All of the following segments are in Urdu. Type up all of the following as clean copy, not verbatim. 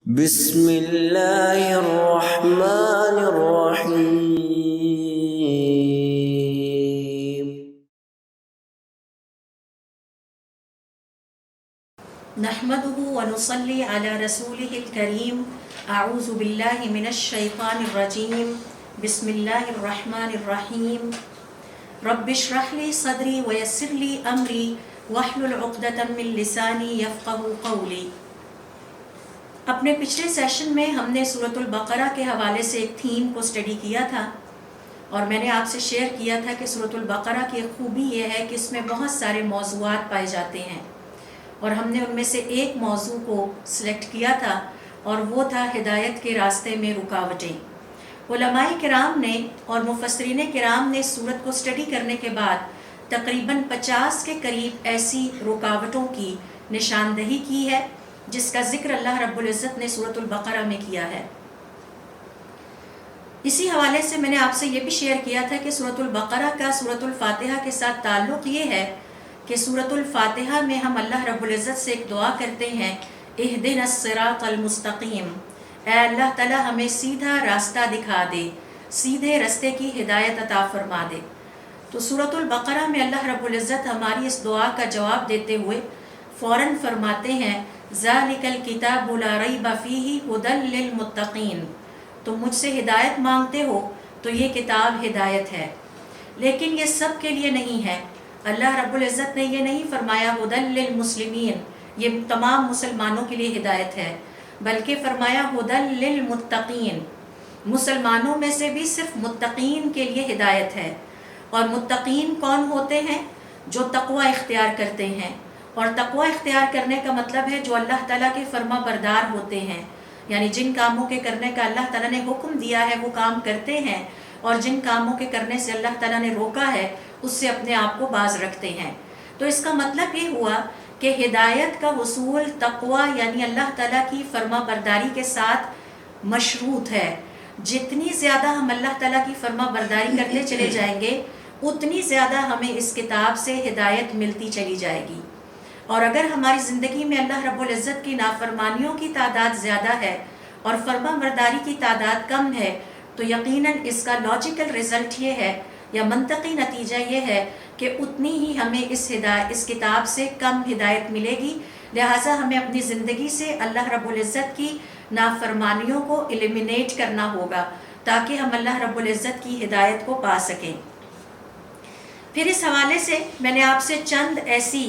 بسم اللہ الرحمن الرحیم۔ نحمده ونصلي على رسوله الكريم اعوذ باللہ من الشیطان الرجیم بسم اللہ الرحمن الرحیم رب اشرح لي صدری ویسر لي امری واحلل عقدۃ من لسانی یفقهوا قولی۔ اپنے پچھلے سیشن میں ہم نے سورۃ البقرہ کے حوالے سے ایک تھیم کو اسٹڈی کیا تھا، اور میں نے آپ سے شیئر کیا تھا کہ سورۃ البقرہ کی ایک خوبی یہ ہے کہ اس میں بہت سارے موضوعات پائے جاتے ہیں، اور ہم نے ان میں سے ایک موضوع کو سلیکٹ کیا تھا، اور وہ تھا ہدایت کے راستے میں رکاوٹیں۔ علماء کرام نے اور مفسرین کرام نے سورت کو اسٹڈی کرنے کے بعد تقریباً 50 کے قریب ایسی رکاوٹوں کی نشاندہی کی ہے جس کا ذکر اللہ رب العزت نے سورۃ البقرہ میں کیا ہے۔ اسی حوالے سے میں نے آپ سے یہ بھی شیئر کیا تھا کہ سورۃ البقرہ کا سورۃ الفاتحہ کے ساتھ تعلق یہ ہے کہ سورۃ الفاتحہ میں ہم اللہ رب العزت سے ایک دعا کرتے ہیں، اہدنا الصراط المستقیم، اے اللہ تعالیٰ ہمیں سیدھا راستہ دکھا دے، سیدھے راستے کی ہدایت عطا فرما دے۔ تو سورۃ البقرہ میں اللہ رب العزت ہماری اس دعا کا جواب دیتے ہوئے فوراً فرماتے ہیں، ذالک الکتاب لا ریب فیہ ھدی للمتقین، تم مجھ سے ہدایت مانگتے ہو تو یہ کتاب ہدایت ہے، لیکن یہ سب کے لیے نہیں ہے۔ اللہ رب العزت نے یہ نہیں فرمایا ھدی للمسلمین، یہ تمام مسلمانوں کے لیے ہدایت ہے، بلکہ فرمایا ھدی للمتقین، مسلمانوں میں سے بھی صرف متقین کے لیے ہدایت ہے۔ اور متقین کون ہوتے ہیں؟ جو تقوی اختیار کرتے ہیں، اور تقوی اختیار کرنے کا مطلب ہے جو اللہ تعالیٰ کے فرما بردار ہوتے ہیں، یعنی جن کاموں کے کرنے کا اللہ تعالیٰ نے حکم دیا ہے وہ کام کرتے ہیں، اور جن کاموں کے کرنے سے اللہ تعالیٰ نے روکا ہے اس سے اپنے آپ کو باز رکھتے ہیں۔ تو اس کا مطلب یہ ہوا کہ ہدایت کا حصول تقوی یعنی اللہ تعالیٰ کی فرما برداری کے ساتھ مشروط ہے۔ جتنی زیادہ ہم اللہ تعالیٰ کی فرما برداری کرتے چلے جائیں گے اتنی زیادہ ہمیں اس کتاب سے ہدایت ملتی چلی جائے گی، اور اگر ہماری زندگی میں اللہ رب العزت کی نافرمانیوں کی تعداد زیادہ ہے اور فرما برداری کی تعداد کم ہے تو یقیناً اس کا لاجیکل رزلٹ یہ ہے یا منطقی نتیجہ یہ ہے کہ اتنی ہی ہمیں اس کتاب سے کم ہدایت ملے گی۔ لہٰذا ہمیں اپنی زندگی سے اللہ رب العزت کی نافرمانیوں کو ایلیمینیٹ کرنا ہوگا تاکہ ہم اللہ رب العزت کی ہدایت کو پا سکیں۔ پھر اس حوالے سے میں نے آپ سے چند ایسی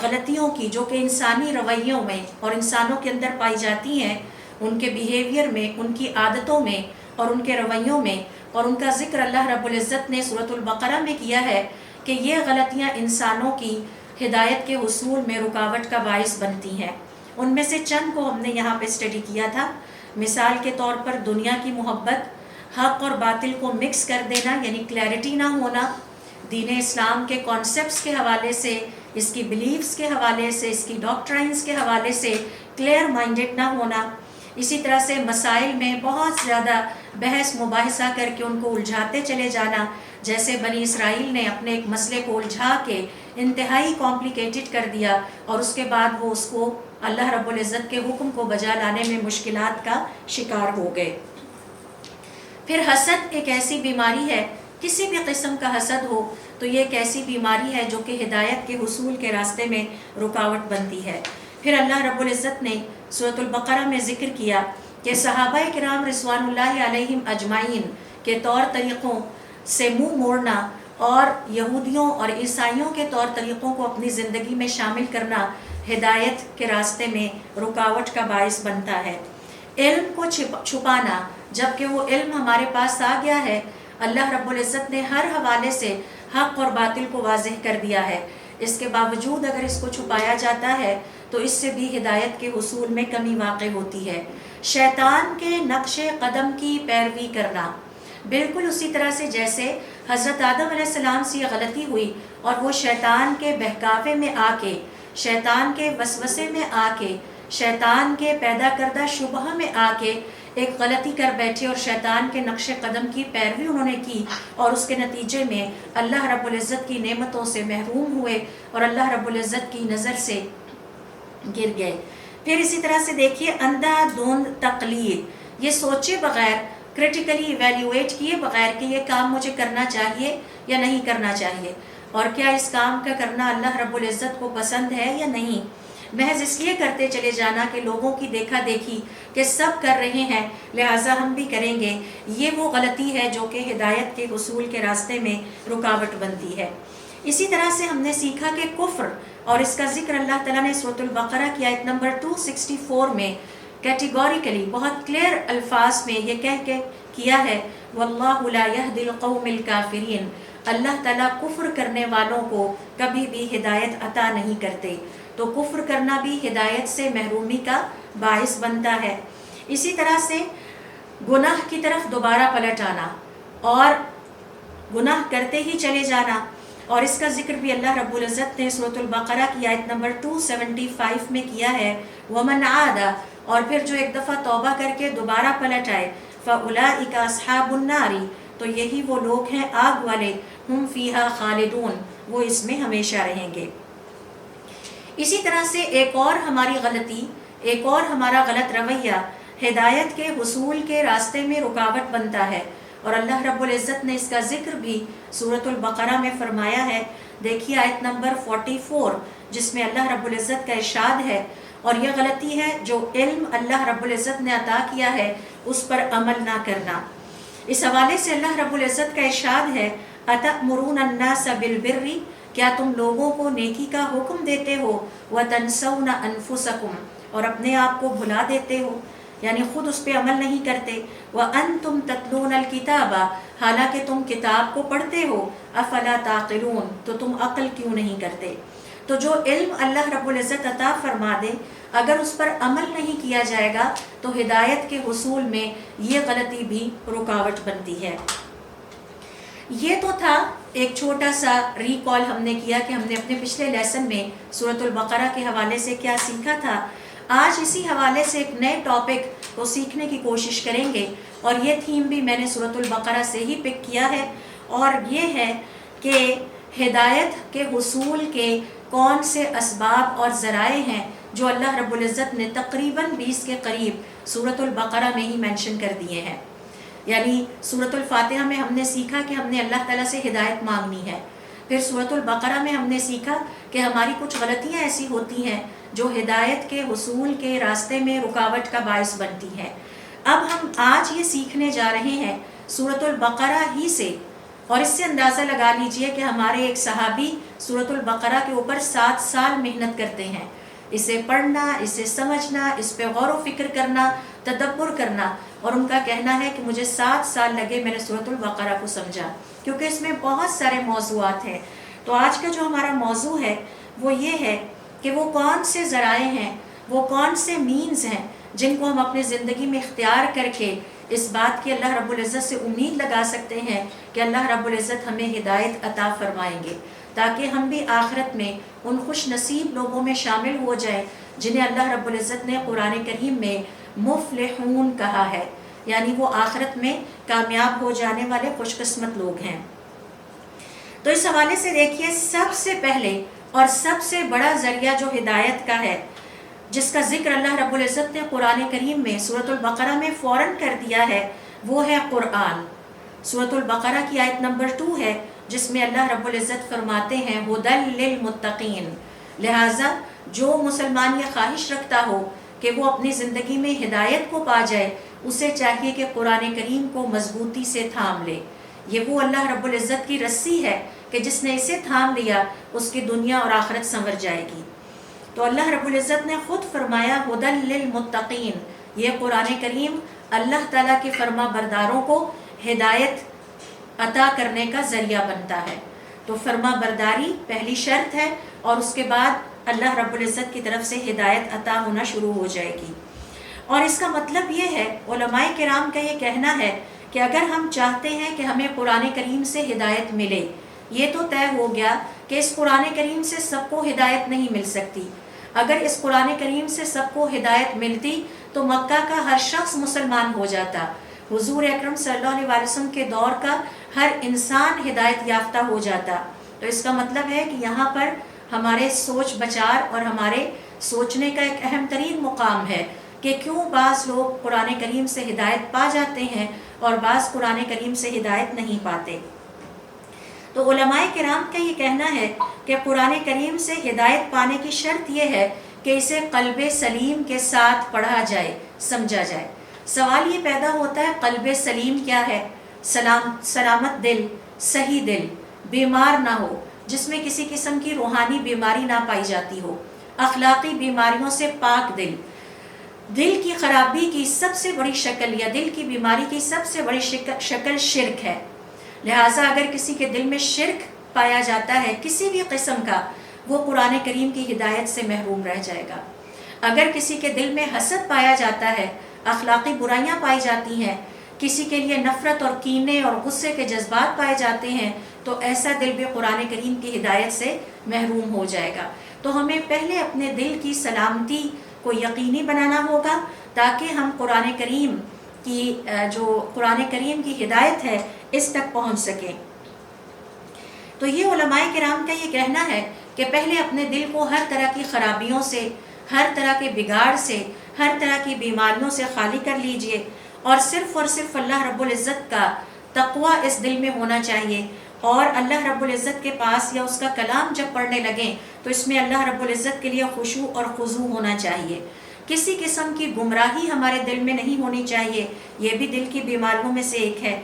غلطیوں کی جو کہ انسانی رویوں میں اور انسانوں کے اندر پائی جاتی ہیں، ان کے بیہیویئر میں، ان کی عادتوں میں اور ان کے رویوں میں، اور ان کا ذکر اللہ رب العزت نے سورۃ البقرہ میں کیا ہے کہ یہ غلطیاں انسانوں کی ہدایت کے حصول میں رکاوٹ کا باعث بنتی ہیں۔ ان میں سے چند کو ہم نے یہاں پہ اسٹڈی کیا تھا۔ مثال کے طور پر دنیا کی محبت، حق اور باطل کو مکس کر دینا یعنی کلیئرٹی نہ ہونا، دین اسلام کے کانسیپٹس کے حوالے سے، اس کی بلیفز کے حوالے سے، اس کی ڈاکٹرائنز کے حوالے سے کلیئر مائنڈڈ نہ ہونا، اسی طرح سے مسائل میں بہت زیادہ بحث مباحثہ کر کے ان کو الجھاتے چلے جانا، جیسے بنی اسرائیل نے اپنے ایک مسئلے کو الجھا کے انتہائی کمپلیکیٹڈ کر دیا، اور اس کے بعد وہ اس کو اللہ رب العزت کے حکم کو بجا لانے میں مشکلات کا شکار ہو گئے۔ پھر حسد ایک ایسی بیماری ہے، کسی بھی قسم کا حسد ہو تو یہ ایک ایسی بیماری ہے جو کہ ہدایت کے حصول کے راستے میں رکاوٹ بنتی ہے۔ پھر اللہ رب العزت نے سورۃ البقرہ میں ذکر کیا کہ صحابہ کرام رضوان اللہ علیہم اجمعین کے طور طریقوں سے منہ موڑنا اور یہودیوں اور عیسائیوں کے طور طریقوں کو اپنی زندگی میں شامل کرنا ہدایت کے راستے میں رکاوٹ کا باعث بنتا ہے۔ علم کو چھپانا، جبکہ وہ علم ہمارے پاس آ گیا ہے، اللہ رب العزت نے ہر حوالے سے حق اور باطل کو واضح کر دیا ہے، اس کے باوجود اگر اس کو چھپایا جاتا ہے تو اس سے بھی ہدایت کے حصول میں کمی واقع ہوتی ہے۔ شیطان کے نقش قدم کی پیروی کرنا، بالکل اسی طرح سے جیسے حضرت آدم علیہ السلام سے یہ غلطی ہوئی اور وہ شیطان کے بہکاوے میں آ کے، شیطان کے وسوسے میں آ کے، شیطان کے پیدا کردہ شبہ میں آ کے ایک غلطی کر بیٹھے اور شیطان کے نقش قدم کی پیروی انہوں نے کی، اور اس کے نتیجے میں اللہ رب العزت کی نعمتوں سے محروم ہوئے اور اللہ رب العزت کی نظر سے گر گئے۔ پھر اسی طرح سے دیکھیے اندھا دھند تقلید، یہ سوچے بغیر، کرٹیکلی ایویلیویٹ کیے بغیر کہ یہ کام مجھے کرنا چاہیے یا نہیں کرنا چاہیے، اور کیا اس کام کا کرنا اللہ رب العزت کو پسند ہے یا نہیں، محض اس لیے کرتے چلے جانا کہ لوگوں کی دیکھا دیکھی کہ سب کر رہے ہیں لہٰذا ہم بھی کریں گے، یہ وہ غلطی ہے جو کہ ہدایت کے حصول کے راستے میں رکاوٹ بنتی ہے۔ اسی طرح سے ہم نے سیکھا کہ کفر، اور اس کا ذکر اللہ تعالیٰ نے سورۃ البقرہ کی آیت نمبر 264 میں کیٹیگوریکلی بہت کلیئر الفاظ میں یہ کہہ کے کیا ہے، وَاللَّهُ لَا يَهْدِي الْقَوْمِ الْكَافِرِينَ، اللہ تعالیٰ کفر کرنے والوں کو کبھی بھی ہدایت عطا نہیں کرتے، تو کفر کرنا بھی ہدایت سے محرومی کا باعث بنتا ہے۔ اسی طرح سے گناہ کی طرف دوبارہ پلٹ آنا اور گناہ کرتے ہی چلے جانا، اور اس کا ذکر بھی اللہ رب العزت نے سورۃ البقرہ کی آیت نمبر 275 میں کیا ہے، وَمَنْ عَادَ، اور پھر جو ایک دفعہ توبہ کر کے دوبارہ پلٹ آئے، فَأُولَٰئِكَ أَصْحَابُ النَّارِ، تو یہی وہ لوگ ہیں آگ والے، ہم فیہا خالدون، وہ اس میں ہمیشہ رہیں گے۔ اسی طرح سے ایک اور ہماری غلطی، ایک اور ہمارا غلط رویہ ہدایت کے حصول کے راستے میں رکاوٹ بنتا ہے، اور اللہ رب العزت نے اس کا ذکر بھی سورۃ البقرہ میں فرمایا ہے۔ دیکھیے آیت نمبر 44 جس میں اللہ رب العزت کا ارشاد ہے، اور یہ غلطی ہے جو علم اللہ رب العزت نے عطا کیا ہے اس پر عمل نہ کرنا۔ اس حوالے سے اللہ رب العزت کا ارشاد ہے، أَتَأْمُرُونَ النَّاسَ بِالْبِرِّ، کیا تم لوگوں کو نیکی کا حکم دیتے ہو، وَتَنْسَوْنَ أَنفُسَكُمْ، اور اپنے آپ کو بھلا دیتے ہو، یعنی خود اس پہ عمل نہیں کرتے، وَأَنْتُمْ تَتْلُونَ الْكِتَابَ، حالانکہ تم کتاب کو پڑھتے ہو، أَفَلَا تَعْقِلُونَ، تو تم عقل کیوں نہیں کرتے۔ تو جو علم اللہ رب العزت عطا فرما دے، اگر اس پر عمل نہیں کیا جائے گا تو ہدایت کے حصول میں یہ غلطی بھی رکاوٹ بنتی ہے۔ یہ تو تھا ایک چھوٹا سا ریکال ہم نے کیا کہ ہم نے اپنے پچھلے لیسن میں سورۃ البقرہ کے حوالے سے کیا سیکھا تھا۔ آج اسی حوالے سے ایک نئے ٹاپک کو سیکھنے کی کوشش کریں گے، اور یہ تھیم بھی میں نے سورۃ البقرہ سے ہی پک کیا ہے، اور یہ ہے کہ ہدایت کے حصول کے کون سے اسباب اور ذرائع ہیں جو اللہ رب العزت نے تقریباً 20 کے قریب سورۃ البقرہ میں ہی مینشن کر دیے ہیں۔ یعنی سورۃ الفاتحہ میں ہم نے سیکھا کہ ہم نے اللہ تعالیٰ سے ہدایت مانگنی ہے، پھر سورۃ البقرہ میں ہم نے سیکھا کہ ہماری کچھ غلطیاں ایسی ہوتی ہیں جو ہدایت کے حصول کے راستے میں رکاوٹ کا باعث بنتی ہیں۔ اب ہم آج یہ سیکھنے جا رہے ہیں سورۃ البقرہ ہی سے، اور اس سے اندازہ لگا لیجئے کہ ہمارے ایک صحابی سورۃ البقرہ کے اوپر 7 سال محنت کرتے ہیں، اسے پڑھنا، اسے سمجھنا، اس پہ غور و فکر کرنا، تدبر کرنا، اور ان کا کہنا ہے کہ مجھے 7 سال لگے، میں نے سورۃ البقرہ کو سمجھا، کیونکہ اس میں بہت سارے موضوعات ہیں۔ تو آج کا جو ہمارا موضوع ہے وہ یہ ہے کہ وہ کون سے ذرائع ہیں، وہ کون سے مینز ہیں جن کو ہم اپنی زندگی میں اختیار کر کے اس بات کی اللہ رب العزت سے امید لگا سکتے ہیں کہ اللہ رب العزت ہمیں ہدایت عطا فرمائیں گے، تاکہ ہم بھی آخرت میں ان خوش نصیب لوگوں میں شامل ہو جائیں جنہیں اللہ رب العزت نے قرآن کریم میں مفلحون کہا ہے، یعنی وہ آخرت میں کامیاب ہو جانے والے خوش قسمت لوگ ہیں۔ تو اس حوالے سے دیکھیے سب سے پہلے اور سب سے بڑا ذریعہ جو ہدایت کا ہے، جس کا ذکر اللہ رب العزت نے قرآن کریم میں سورۃ البقرہ میں فوراً کر دیا ہے، وہ ہے قرآن۔ سورۃ البقرہ کی آیت نمبر 2 ہے جس میں اللہ رب العزت فرماتے ہیں ہدی للمتقین، لہٰذا جو مسلمان یہ خواہش رکھتا ہو کہ وہ اپنی زندگی میں ہدایت کو پا جائے، اسے چاہیے کہ قرآن کریم کو مضبوطی سے تھام لے۔ یہ وہ اللہ رب العزت کی رسی ہے کہ جس نے اسے تھام لیا اس کی دنیا اور آخرت سنور جائے گی۔ تو اللہ رب العزت نے خود فرمایا ہدی للمتقین، یہ قرآن کریم اللہ تعالیٰ کے فرما برداروں کو ہدایت عطا کرنے کا ذریعہ بنتا ہے۔ تو فرما برداری پہلی شرط ہے، اور اس کے بعد اللہ رب العزت کی طرف سے ہدایت عطا ہونا شروع ہو جائے گی۔ اور اس کا مطلب یہ ہے، علماء کرام کا یہ کہنا ہے کہ اگر ہم چاہتے ہیں کہ ہمیں قرآن کریم سے ہدایت ملے، یہ تو طے ہو گیا کہ اس قرآن کریم سے سب کو ہدایت نہیں مل سکتی۔ اگر اس قرآن کریم سے سب کو ہدایت ملتی تو مکہ کا ہر شخص مسلمان ہو جاتا، حضور اکرم صلی اللہ علیہ وسلم کے دور کا ہر انسان ہدایت یافتہ ہو جاتا۔ تو اس کا مطلب ہے کہ یہاں پر ہمارے سوچ بچار اور ہمارے سوچنے کا ایک اہم ترین مقام ہے کہ کیوں بعض لوگ قرآن کریم سے ہدایت پا جاتے ہیں اور بعض قرآن کریم سے ہدایت نہیں پاتے۔ تو علماء کرام کا یہ کہنا ہے کہ قرآن کریم سے ہدایت پانے کی شرط یہ ہے کہ اسے قلب سلیم کے ساتھ پڑھا جائے، سمجھا جائے۔ سوال یہ پیدا ہوتا ہے قلب سلیم کیا ہے؟ سلامت دل، صحیح دل، بیمار نہ ہو، جس میں کسی قسم کی روحانی بیماری نہ پائی جاتی ہو، اخلاقی بیماریوں سے پاک دل۔ دل کی خرابی کی سب سے بڑی شکل یا دل کی بیماری کی سب سے بڑی شکل شرک ہے، لہٰذا اگر کسی کے دل میں شرک پایا جاتا ہے کسی بھی قسم کا، وہ قرآن کریم کی ہدایت سے محروم رہ جائے گا۔ اگر کسی کے دل میں حسد پایا جاتا ہے، اخلاقی برائیاں پائی جاتی ہیں، کسی کے لیے نفرت اور کینے اور غصے کے جذبات پائے جاتے ہیں، تو ایسا دل بھی قرآن کریم کی ہدایت سے محروم ہو جائے گا۔ تو ہمیں پہلے اپنے دل کی سلامتی کو یقینی بنانا ہوگا تاکہ ہم قرآن کریم کی ہدایت ہے اس تک پہنچ سکیں۔ تو یہ علماء کرام کا یہ کہنا ہے کہ پہلے اپنے دل کو ہر طرح کی خرابیوں سے، ہر طرح کے بگاڑ سے، ہر طرح کی بیماریوں سے خالی کر لیجئے، اور صرف اللہ رب العزت کا تقوی اس دل میں ہونا چاہیے، اور اللہ رب العزت کے پاس یا اس کا کلام جب پڑھنے لگیں تو اس میں اللہ رب العزت کے لیے خشوع اور خضوع ہونا چاہیے۔ کسی قسم کی گمراہی ہمارے دل میں نہیں ہونی چاہیے، یہ بھی دل کی بیماریوں میں سے ایک ہے۔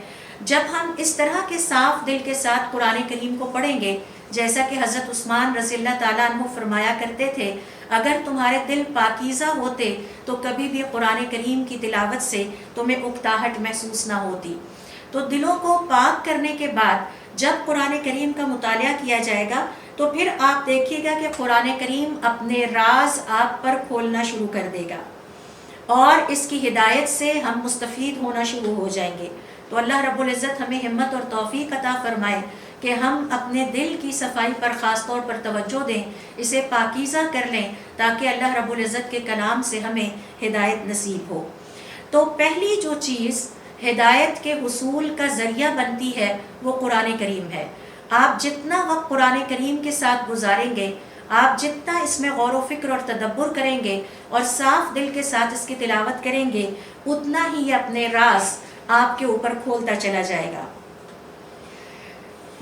جب ہم اس طرح کے صاف دل کے ساتھ قرآن کریم کو پڑھیں گے، جیسا کہ حضرت عثمان رضی اللہ تعالیٰ عنہ فرمایا کرتے تھے، اگر تمہارے دل پاکیزہ ہوتے تو کبھی بھی قرآن کریم کی تلاوت سے تمہیں اکتاہٹ محسوس نہ ہوتی۔ تو دلوں کو پاک کرنے کے بعد جب قرآن کریم کا مطالعہ کیا جائے گا تو پھر آپ دیکھیے گا کہ قرآن کریم اپنے راز آپ پر کھولنا شروع کر دے گا، اور اس کی ہدایت سے ہم مستفید ہونا شروع ہو جائیں گے۔ تو اللہ رب العزت ہمیں ہمت اور توفیق عطا فرمائے کہ ہم اپنے دل کی صفائی پر خاص طور پر توجہ دیں، اسے پاکیزہ کر لیں تاکہ اللہ رب العزت کے کلام سے ہمیں ہدایت نصیب ہو۔ تو پہلی جو چیز ہدایت کے حصول کا ذریعہ بنتی ہے وہ قرآن کریم ہے۔ آپ جتنا وقت قرآن کریم کے ساتھ گزاریں گے، آپ جتنا اس میں غور و فکر اور تدبر کریں گے اور صاف دل کے ساتھ اس کی تلاوت کریں گے، اتنا ہی یہ اپنے راز آپ کے اوپر کھولتا چلا جائے گا۔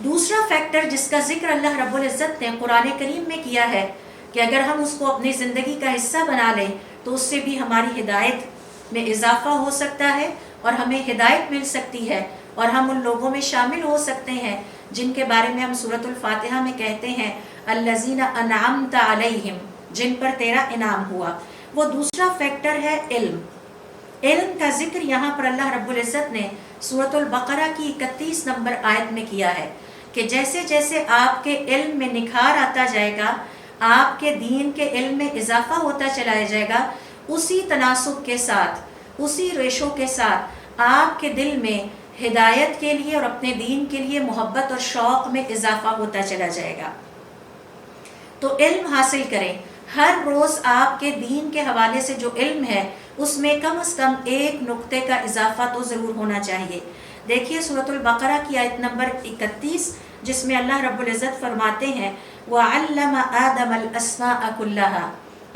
دوسرا فیکٹر جس کا ذکر اللہ رب العزت نے قرآن کریم میں کیا ہے کہ اگر ہم اس کو اپنی زندگی کا حصہ بنا لیں تو اس سے بھی ہماری ہدایت میں اضافہ ہو سکتا ہے اور ہمیں ہدایت مل سکتی ہے، اور ہم ان لوگوں میں شامل ہو سکتے ہیں جن کے بارے میں ہم سورۃ الفاتحہ میں کہتے ہیں الذین انعمت علیہم، جن پر تیرا انعام ہوا۔ وہ دوسرا فیکٹر ہے علم۔ علم کا ذکر یہاں پر اللہ رب العزت نے سورۃ البقرہ کی 31 نمبر آیت میں کیا ہے کہ جیسے جیسے آپ کے علم میں نکھار آتا جائے گا، آپ کے دین کے علم میں اضافہ ہوتا چلا جائے گا، اسی تناسب کے ساتھ، اسی ریشو کے ساتھ آپ کے دل میں ہدایت کے لیے اور اپنے دین کے لیے محبت اور شوق میں اضافہ ہوتا چلا جائے گا۔ تو علم حاصل کریں، ہر روز آپ کے دین کے حوالے سے جو علم ہے اس میں کم از کم ایک نقطے کا اضافہ تو ضرور ہونا چاہیے۔ دیکھیے سورۃ البقرہ کی آیت نمبر 31 جس میں اللہ رب العزت فرماتے ہیں وَعَلَّمَ آدَمَ الْأَسْمَاءَ كُلَّهَا،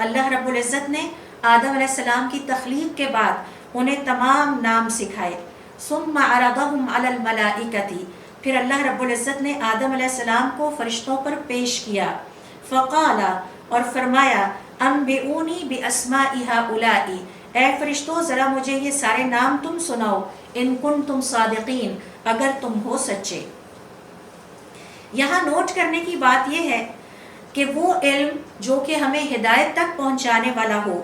اللہ رب العزت نے آدم علیہ السلام کی تخلیق کے بعد انہیں تمام نام سکھائے۔ ثُمَّ عَرَضَهُمْ عَلَى الْمَلَائِكَةِ، پھر اللہ رب العزت نے آدم علیہ السلام کو فرشتوں پر پیش کیا۔ فَقَالَ، اور فرمایا أَنْبِئُونِي بِأَسْمَاءِ هَؤُلَاءِ، اے فرشتوں ذرا مجھے یہ سارے نام تم سناؤ، ان کنتم صادقین، اگر تم ہو سچے۔ یہاں نوٹ کرنے کی بات یہ ہے کہ وہ علم جو کہ ہمیں ہدایت تک پہنچانے والا ہو،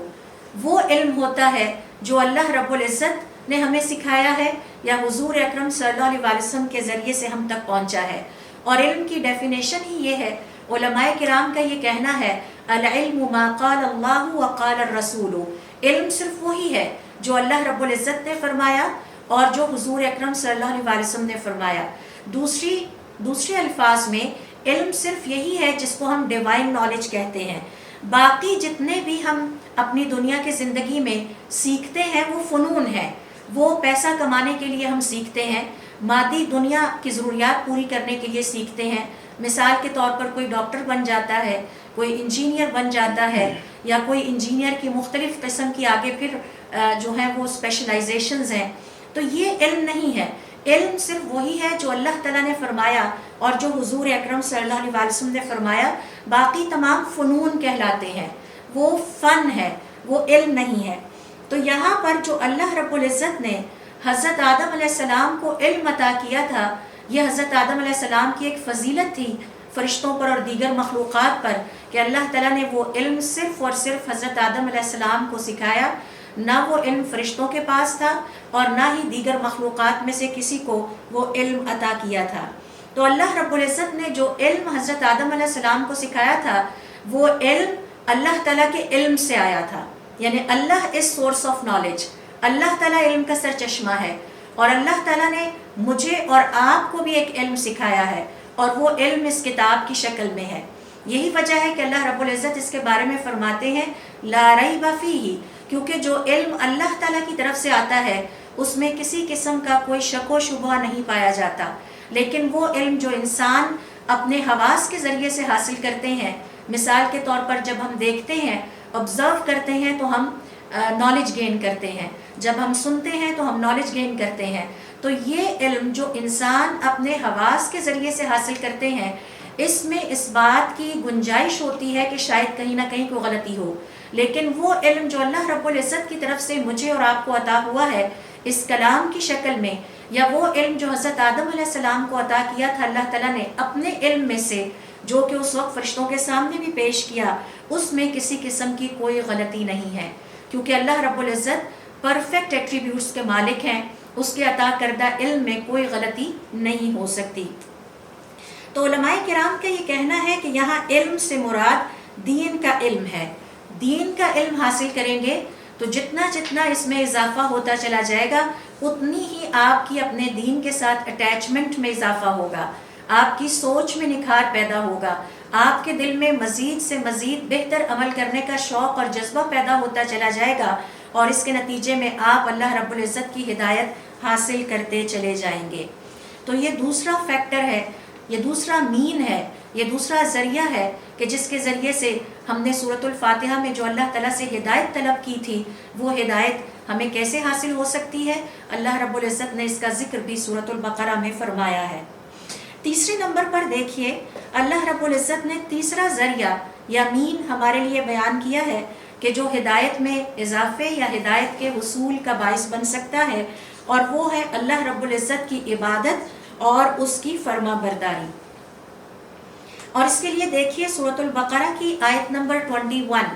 وہ علم ہوتا ہے جو اللہ رب العزت نے ہمیں سکھایا ہے یا حضور اکرم صلی اللہ علیہ وسلم کے ذریعے سے ہم تک پہنچا ہے۔ اور علم کی ڈیفینیشن ہی یہ ہے، علماء کرام کا یہ کہنا ہے العلم ما قال اللہ وقال الرسول، علم صرف وہی ہے جو اللہ رب العزت نے فرمایا اور جو حضور اکرم صلی اللہ علیہ وسلم نے فرمایا۔ دوسرے الفاظ میں علم صرف یہی ہے جس کو ہم ڈیوائن نالج کہتے ہیں۔ باقی جتنے بھی ہم اپنی دنیا کی زندگی میں سیکھتے ہیں وہ فنون ہیں، وہ پیسہ کمانے کے لیے ہم سیکھتے ہیں، مادی دنیا کی ضروریات پوری کرنے کے لیے سیکھتے ہیں، مثال کے طور پر کوئی ڈاکٹر بن جاتا ہے، کوئی انجینئر بن جاتا ہے، یا کوئی انجینئر کی مختلف قسم کی آگے پھر جو ہیں وہ اسپیشلائزیشنز ہیں، تو یہ علم نہیں ہے۔ علم صرف وہی ہے جو اللہ تعالیٰ نے فرمایا اور جو حضور اکرم صلی اللہ علیہ وسلم نے فرمایا، باقی تمام فنون کہلاتے ہیں، وہ فن ہے، وہ علم نہیں ہے۔ تو یہاں پر جو اللہ رب العزت نے حضرت آدم علیہ السلام کو علم عطا کیا تھا، یہ حضرت آدم علیہ السلام کی ایک فضیلت تھی فرشتوں پر اور دیگر مخلوقات پر، کہ اللہ تعالیٰ نے وہ علم صرف اور صرف حضرت آدم علیہ السلام کو سکھایا، نہ وہ علم فرشتوں کے پاس تھا اور نہ ہی دیگر مخلوقات میں سے کسی کو وہ علم عطا کیا تھا۔ تو اللہ رب العزت نے جو علم حضرت آدم علیہ السلام کو سکھایا تھا، وہ علم اللہ تعالیٰ کے علم سے آیا تھا، یعنی اللہ از سورس آف نالج، اللہ تعالیٰ علم کا سرچشمہ ہے، اور اللہ تعالیٰ نے مجھے اور آپ کو بھی ایک علم سکھایا ہے، اور وہ علم اس کتاب کی شکل میں ہے۔ یہی وجہ ہے کہ اللہ رب العزت اس کے بارے میں فرماتے ہیں لا ریب فیہ، کیونکہ جو علم اللہ تعالیٰ کی طرف سے آتا ہے اس میں کسی قسم کا کوئی شک و شبہ نہیں پایا جاتا، لیکن وہ علم جو انسان اپنے حواس کے ذریعے سے حاصل کرتے ہیں، مثال کے طور پر جب ہم دیکھتے ہیں، آبزرو کرتے ہیں تو ہم نالج گین کرتے ہیں، جب ہم سنتے ہیں تو ہم نالج گین کرتے ہیں، تو یہ علم جو انسان اپنے حواس کے ذریعے سے حاصل کرتے ہیں، اس میں اس بات کی گنجائش ہوتی ہے کہ شاید کہیں نہ کہیں کوئی غلطی ہو، لیکن وہ علم جو اللہ رب العزت کی طرف سے مجھے اور آپ کو عطا ہوا ہے اس کلام کی شکل میں، یا وہ علم جو حضرت آدم علیہ السلام کو عطا کیا تھا اللہ تعالیٰ نے اپنے علم میں سے، جو کہ اس وقت فرشتوں کے سامنے بھی پیش کیا، اس میں کسی قسم کی کوئی غلطی نہیں ہے، کیونکہ اللہ رب العزت پرفیکٹ ایٹریبیوٹس کے مالک ہیں، اس کے عطا کردہ علم میں کوئی غلطی نہیں ہو سکتی۔ تو علماء کرام کا یہ کہنا ہے کہ یہاں علم سے مراد دین کا علم ہے۔ دین کا علم حاصل کریں گے تو جتنا جتنا اس میں اضافہ ہوتا چلا جائے گا، اتنی ہی آپ کی اپنے دین کے ساتھ اٹیچمنٹ میں اضافہ ہوگا، آپ کی سوچ میں نکھار پیدا ہوگا، آپ کے دل میں مزید سے مزید بہتر عمل کرنے کا شوق اور جذبہ پیدا ہوتا چلا جائے گا، اور اس کے نتیجے میں آپ اللہ رب العزت کی ہدایت حاصل کرتے چلے جائیں گے۔ تو یہ دوسرا فیکٹر ہے، یہ دوسرا مین ہے، یہ دوسرا ذریعہ ہے کہ جس کے ذریعے سے ہم نے سورۃ الفاتحہ میں جو اللہ تعالیٰ سے ہدایت طلب کی تھی، وہ ہدایت ہمیں کیسے حاصل ہو سکتی ہے۔ اللہ رب العزت نے اس کا ذکر بھی سورۃ البقرہ میں فرمایا ہے۔ تیسرے نمبر پر دیکھیے، اللہ رب العزت نے تیسرا ذریعہ یا مین ہمارے لیے بیان کیا ہے کہ جو ہدایت میں اضافے یا ہدایت کے حصول کا باعث بن سکتا ہے، اور وہ ہے اللہ رب العزت کی عبادت اور اس کی فرما برداری۔ اور اس کے لیے دیکھیے سورۃ البقرہ کی آیت نمبر 21،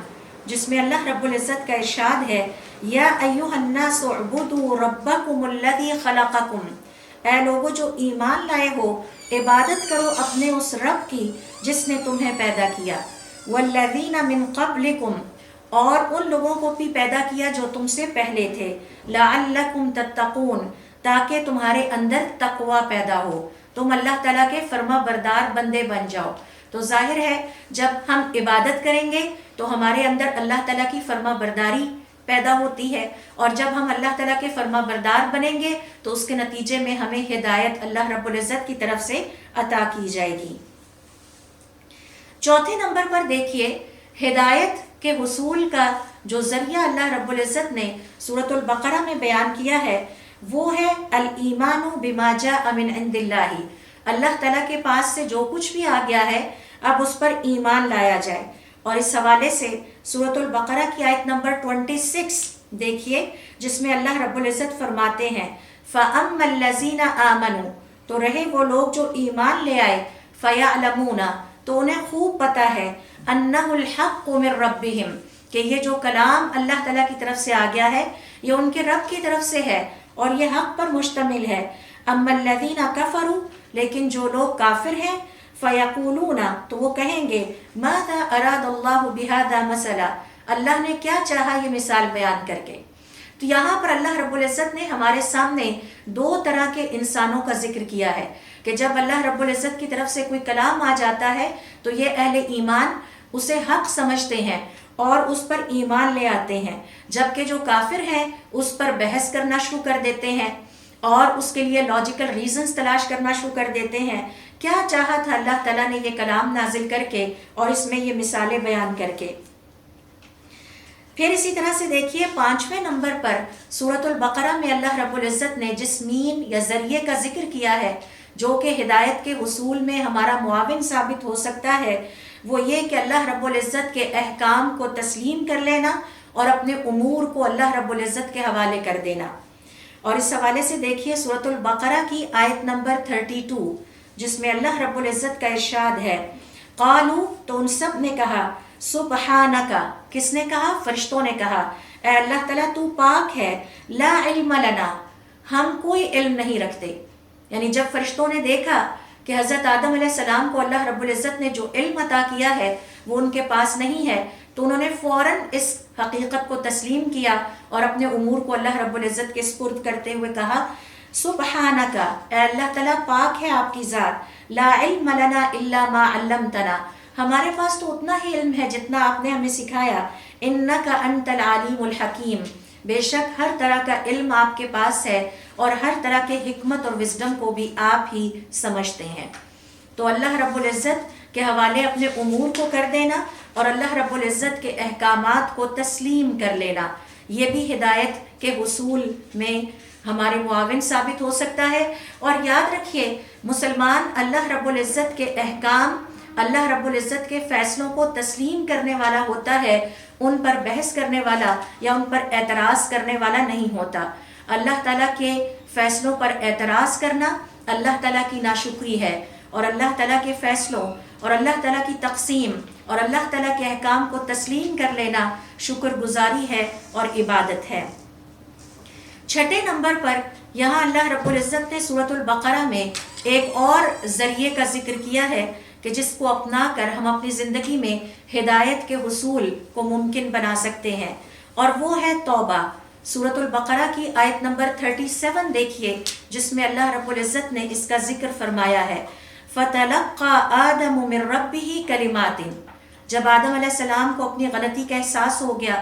جس میں اللہ رب العزت کا ارشاد ہے یا ایھا الناس اعبدوا ربکم الذی خلقکم، اے لوگو جو ایمان لائے ہو، عبادت کرو اپنے اس رب کی جس نے تمہیں پیدا کیا، والذین من قبلکم، اور ان لوگوں کو بھی پیدا کیا جو تم سے پہلے تھے، لعلکم تتقون، تاکہ تمہارے اندر تقوی پیدا ہو، تم اللہ تعالیٰ کے فرما بردار بندے بن جاؤ۔ تو ظاہر ہے جب ہم عبادت کریں گے تو ہمارے اندر اللہ تعالیٰ کی فرما برداری پیدا ہوتی ہے، اور جب ہم اللہ تعالیٰ کے فرما بردار بنیں گے تو اس کے نتیجے میں ہمیں ہدایت اللہ رب العزت کی طرف سے عطا کی جائے گی۔ چوتھے نمبر پر دیکھیے، ہدایت کے حصول کا جو ذریعہ اللہ رب العزت نے سورۃ البقرہ میں بیان کیا ہے، وہ ہے الایمان بما جاء من عند اللہ، اللہ تعالیٰ کے پاس سے جو کچھ بھی آ گیا ہے اب اس پر ایمان لایا جائے۔ اور اس حوالے سے سورۃ البقرہ کی آیت نمبر 26 دیکھیے، جس میں اللہ رب العزت فرماتے ہیں فَأَمَّا الَّذِينَ آمَنُوا، تو رہے وہ لوگ جو ایمان لے آئے، فَيَعْلَمُونَ، تو انہیں خوب پتہ ہے، أَنَّهُ الْحَقُّ مِن رَبِّهِمْ، کہ یہ جو کلام اللہ تعالیٰ کی طرف سے آ گیا ہے یہ ان کے رب کی طرف سے ہے اور یہ حق پر مشتمل ہے۔ أَمَّا الَّذِينَ كَفَرُوا، لیکن جو لوگ کافر ہیں، فَيَقُولُونَ، تو وہ کہیں گے مَاذَا أَرَادَ اللَّهُ بِهَذَا مَثَلًا، اللہ نے کیا چاہا یہ مثال بیان کر کے۔ تو یہاں پر اللہ رب العزت نے ہمارے سامنے دو طرح کے انسانوں کا ذکر کیا ہے کہ جب اللہ رب العزت کی طرف سے کوئی کلام آ جاتا ہے تو یہ اہل ایمان اسے حق سمجھتے ہیں اور اس پر ایمان لے آتے ہیں، جبکہ جو کافر ہیں اس پر بحث کرنا شروع کر دیتے ہیں اور اس کے لیے لاجیکل ریزنز تلاش کرنا شروع کر دیتے ہیں. کیا چاہا تھا اللہ تعالیٰ نے یہ کلام نازل کر کے اور اس میں یہ مثالیں بیان کر کے. پھر اسی طرح سے دیکھیے 5ویں نمبر پر سورۃ البقرہ میں اللہ رب العزت نے جس مین یا ذریعے کا ذکر کیا ہے جو کہ ہدایت کے حصول میں ہمارا معاون ثابت ہو سکتا ہے، وہ یہ کہ اللہ رب العزت کے احکام کو تسلیم کر لینا اور اپنے امور کو اللہ رب العزت کے حوالے کر دینا. اور اس حوالے سے دیکھیے سورۃ البقرہ کی آیت نمبر 32 جس میں اللہ رب العزت کا ارشاد ہے، قالو تو ان سب نے کہا، سبحانکا کس نے کہا؟ فرشتوں نے کہا، اے اللہ تعالیٰ تو پاک ہے، لا علم لنا ہم کوئی علم نہیں رکھتے. یعنی جب فرشتوں نے دیکھا کہ حضرت آدم علیہ السلام کو اللہ رب العزت نے جو علم عطا کیا ہے وہ ان کے پاس نہیں ہے، تو انہوں نے فوراً اس حقیقت کو تسلیم کیا اور اپنے امور کو اللہ رب العزت کے سپرد کرتے ہوئے کہا، سبحانکا اے اللہ تعالیٰ پاک ہے آپ کی ذات، لا علم لنا الا ما علمتنا ہمارے پاس تو اتنا ہی علم ہے جتنا آپ نے ہمیں سکھایا، انکا انت العلیم الحکیم بے شک ہر طرح کا علم آپ کے پاس ہے اور ہر طرح کے حکمت اور وزڈم کو بھی آپ ہی سمجھتے ہیں. تو اللہ رب العزت کے حوالے اپنے امور کو کر دینا اور اللہ رب العزت کے احکامات کو تسلیم کر لینا، یہ بھی ہدایت کے حصول میں ہمارے معاون ثابت ہو سکتا ہے. اور یاد رکھیے مسلمان اللہ رب العزت کے احکام، اللہ رب العزت کے فیصلوں کو تسلیم کرنے والا ہوتا ہے، ان پر بحث کرنے والا یا ان پر اعتراض کرنے والا نہیں ہوتا. اللہ تعالیٰ کے فیصلوں پر اعتراض کرنا اللہ تعالیٰ کی ناشکری ہے، اور اللہ تعالیٰ کے فیصلوں اور اللہ تعالیٰ کی تقسیم اور اللہ تعالیٰ کے احکام کو تسلیم کر لینا شکر گزاری ہے اور عبادت ہے. 6 نمبر پر یہاں اللہ رب العزت نے سورۃ البقرہ میں ایک اور ذریعے کا ذکر کیا ہے کہ جس کو اپنا کر ہم اپنی زندگی میں ہدایت کے حصول کو ممکن بنا سکتے ہیں، اور وہ ہے توبہ. سورۃ البقرہ کی آیت نمبر 37 دیکھیے جس میں اللہ رب العزت نے اس کا ذکر فرمایا ہے، فَتَلَقَّى آدَمُ مِن رَبِّهِ كَلِمَاتٍ جب آدم علیہ السلام کو اپنی غلطی کا احساس ہو گیا،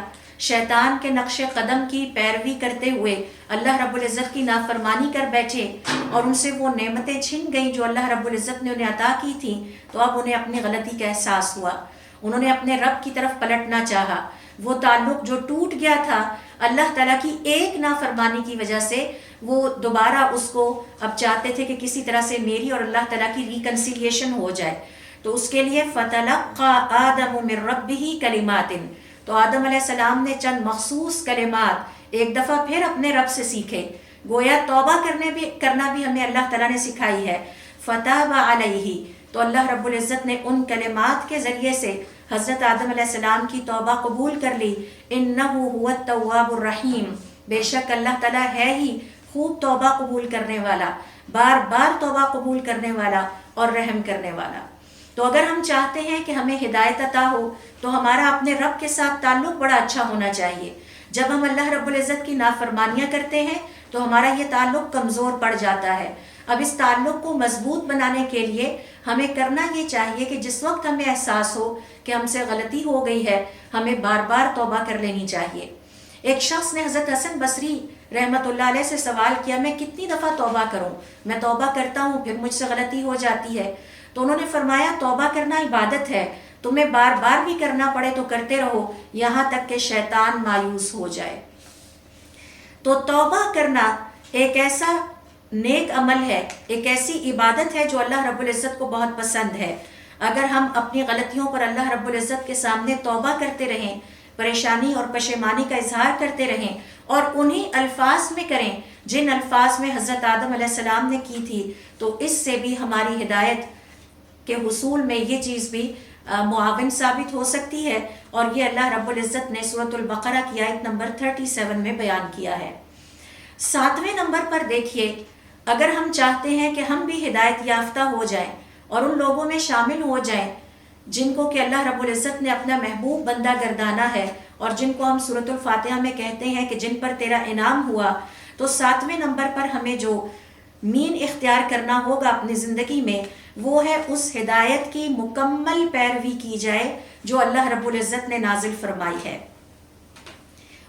شیطان کے نقش قدم کی پیروی کرتے ہوئے اللہ رب العزت کی نافرمانی کر بیٹھے اور ان سے وہ نعمتیں چھن گئیں جو اللہ رب العزت نے انہیں عطا کی تھیں، تو اب انہیں اپنی غلطی کا احساس ہوا. انہوں نے اپنے رب کی طرف پلٹنا چاہا. وہ تعلق جو ٹوٹ گیا تھا اللہ تعالیٰ کی ایک نافرمانی کی وجہ سے، وہ دوبارہ اس کو اب چاہتے تھے کہ کسی طرح سے میری اور اللہ تعالیٰ کی ریکنسیلیشن ہو جائے. تو اس کے لیے فَتَلَقَّى آدَمُ مِن رَبِّهِ كَلِمَاتٍ تو آدم علیہ السلام نے چند مخصوص کلمات ایک دفعہ پھر اپنے رب سے سیکھے. گویا توبہ کرنا بھی ہمیں اللہ تعالیٰ نے سکھائی ہے. فَتَابَ عَلَيْهِ تو اللہ رب العزت نے ان کلمات کے ذریعے سے حضرت آدم علیہ السلام کی توبہ قبول کر لی. اِنَّهُ هُوَ التَّوَّابُ الرَّحِيمُ بے شک اللہ تعالیٰ ہے ہی خوب توبہ قبول کرنے والا، بار بار توبہ قبول کرنے والا اور رحم کرنے والا. تو اگر ہم چاہتے ہیں کہ ہمیں ہدایت عطا ہو تو ہمارا اپنے رب کے ساتھ تعلق بڑا اچھا ہونا چاہیے. جب ہم اللہ رب العزت کی نافرمانیاں کرتے ہیں تو ہمارا یہ تعلق کمزور پڑ جاتا ہے. اب اس تعلق کو مضبوط بنانے کے لیے ہمیں کرنا یہ چاہیے کہ جس وقت ہمیں احساس ہو کہ ہم سے غلطی ہو گئی ہے، ہمیں بار بار توبہ کر لینی چاہیے. ایک شخص نے حضرت حسن بصری رحمت اللہ علیہ سے سوال کیا، میں کتنی دفعہ توبہ کروں؟ میں توبہ کرتا ہوں پھر مجھ سے غلطی ہو جاتی ہے. تو انہوں نے فرمایا توبہ کرنا عبادت ہے، تمہیں بار بار بھی کرنا پڑے تو کرتے رہو یہاں تک کہ شیطان مایوس ہو جائے. تو توبہ کرنا ایک ایسا نیک عمل ہے، ایک ایسی عبادت ہے جو اللہ رب العزت کو بہت پسند ہے. اگر ہم اپنی غلطیوں پر اللہ رب العزت کے سامنے توبہ کرتے رہیں، پریشانی اور پشیمانی کا اظہار کرتے رہیں اور انہی الفاظ میں کریں جن الفاظ میں حضرت آدم علیہ السلام نے کی تھی، تو اس سے بھی ہماری ہدایت کے حصول میں یہ چیز بھی معاون ثابت ہو سکتی ہے. اور یہ اللہ رب العزت نے سورۃ البقرہ کی آیت نمبر 37 میں بیان کیا ہے. 7ویں نمبر پر دیکھیے، اگر ہم چاہتے ہیں کہ ہم بھی ہدایت یافتہ ہو جائیں اور ان لوگوں میں شامل ہو جائیں جن کو کہ اللہ رب العزت نے اپنا محبوب بندہ گردانا ہے اور جن کو ہم سورۃ الفاتحہ میں کہتے ہیں کہ جن پر تیرا انعام ہوا، تو 7ویں نمبر پر ہمیں جو مین اختیار کرنا ہوگا اپنی زندگی میں وہ ہے اس ہدایت کی مکمل پیروی کی جائے جو اللہ رب العزت نے نازل فرمائی ہے.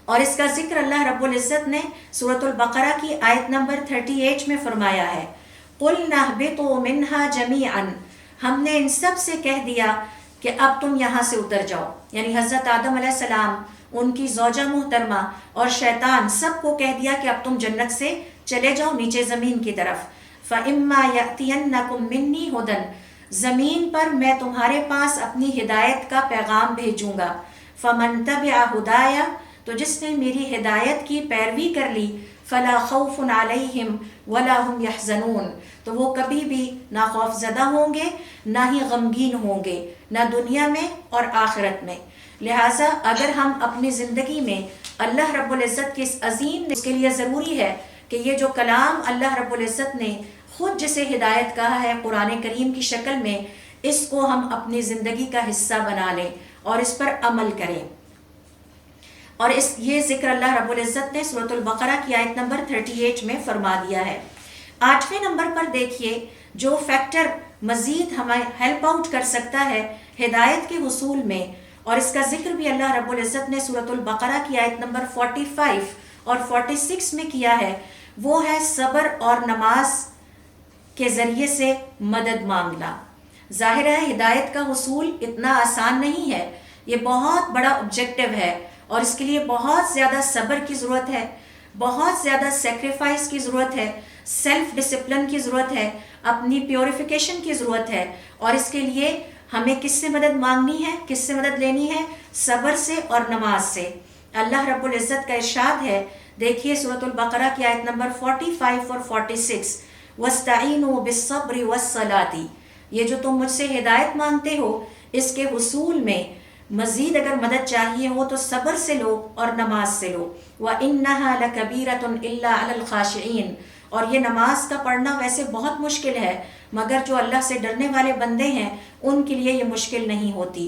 اور اس کا ذکر اللہ رب العزت نے سورۃ البقرہ کی آیت نمبر 38 میں فرمایا ہے، قُلْنَا اهْبِطُوا مِنْهَا جَمِيعًا، ہم نے ان سب سے کہہ دیا کہ اب تم یہاں سے اتر جاؤ، یعنی حضرت آدم علیہ السلام، ان کی زوجہ محترمہ اور شیطان سب کو کہہ دیا کہ اب تم جنت سے چلے جاؤ نیچے زمین کی طرف۔ فَإِمَّا يَأْتِيَنَّكُم مِّنِّي هُدًى، زمین پر میں تمہارے پاس اپنی ہدایت کا پیغام بھیجوں گا۔ فَمَن تَبِعَ هُدَايَ، تو جس نے میری ہدایت کی پیروی کر لی، فَلَا خَوْفٌ عَلَيْهِمْ وَلَا هُمْ يَحْزَنُونَ، تو وہ کبھی بھی نہ خوف زدہ ہوں گے نہ ہی غمگین ہوں گے، نہ دنیا میں اور آخرت میں۔ لہٰذا اگر ہم اپنی زندگی میں اللہ رب العزت کی اس عظیم، اس کے لیے ضروری ہے کہ یہ جو کلام اللہ رب العزت نے خود جسے ہدایت کہا ہے قرآن کریم کی شکل میں، اس کو ہم اپنی زندگی کا حصہ بنا لیں اور اس پر عمل کریں۔ اور یہ ذکر اللہ رب العزت نے سورۃ البقرہ کی آیت نمبر 38 میں فرما دیا ہے۔ 8ویں نمبر پر دیکھیے جو فیکٹر مزید ہمیں ہیلپ آؤٹ کر سکتا ہے ہدایت کے حصول میں، اور اس کا ذکر بھی اللہ رب العزت نے سورۃ البقرہ کی آیت نمبر 45 اور 46 میں کیا ہے، وہ ہے صبر اور نماز کے ذریعے سے مدد مانگنا۔ ظاہر ہے ہدایت کا حصول اتنا آسان نہیں ہے، یہ بہت بڑا آبجیکٹو ہے اور اس کے لیے بہت زیادہ صبر کی ضرورت ہے، بہت زیادہ سیکریفائس کی ضرورت ہے، سیلف ڈسپلن کی ضرورت ہے، اپنی پیوریفیکیشن کی ضرورت ہے، اور اس کے لیے ہمیں کس سے مدد مانگنی ہے، کس سے مدد لینی ہے؟ صبر سے اور نماز سے۔ اللہ رب العزت کا ارشاد ہے، دیکھیے سورۃ البقرہ کی آیت نمبر 45 اور 46، وَاسْتَعِینُوا بِالصَّبْرِ وَالصَّلَاةِ، یہ جو تم مجھ سے ہدایت مانگتے ہو اس کے حصول میں مزید اگر مدد چاہیے ہو تو صبر سے لو اور نماز سے لو۔ وَإِنَّهَا لَكَبِيرَةٌ إِلَّا عَلَى الْخَاشِعِينَ، اور یہ نماز کا پڑھنا ویسے بہت مشکل ہے مگر جو اللہ سے ڈرنے والے بندے ہیں ان کے لیے یہ مشکل نہیں ہوتی۔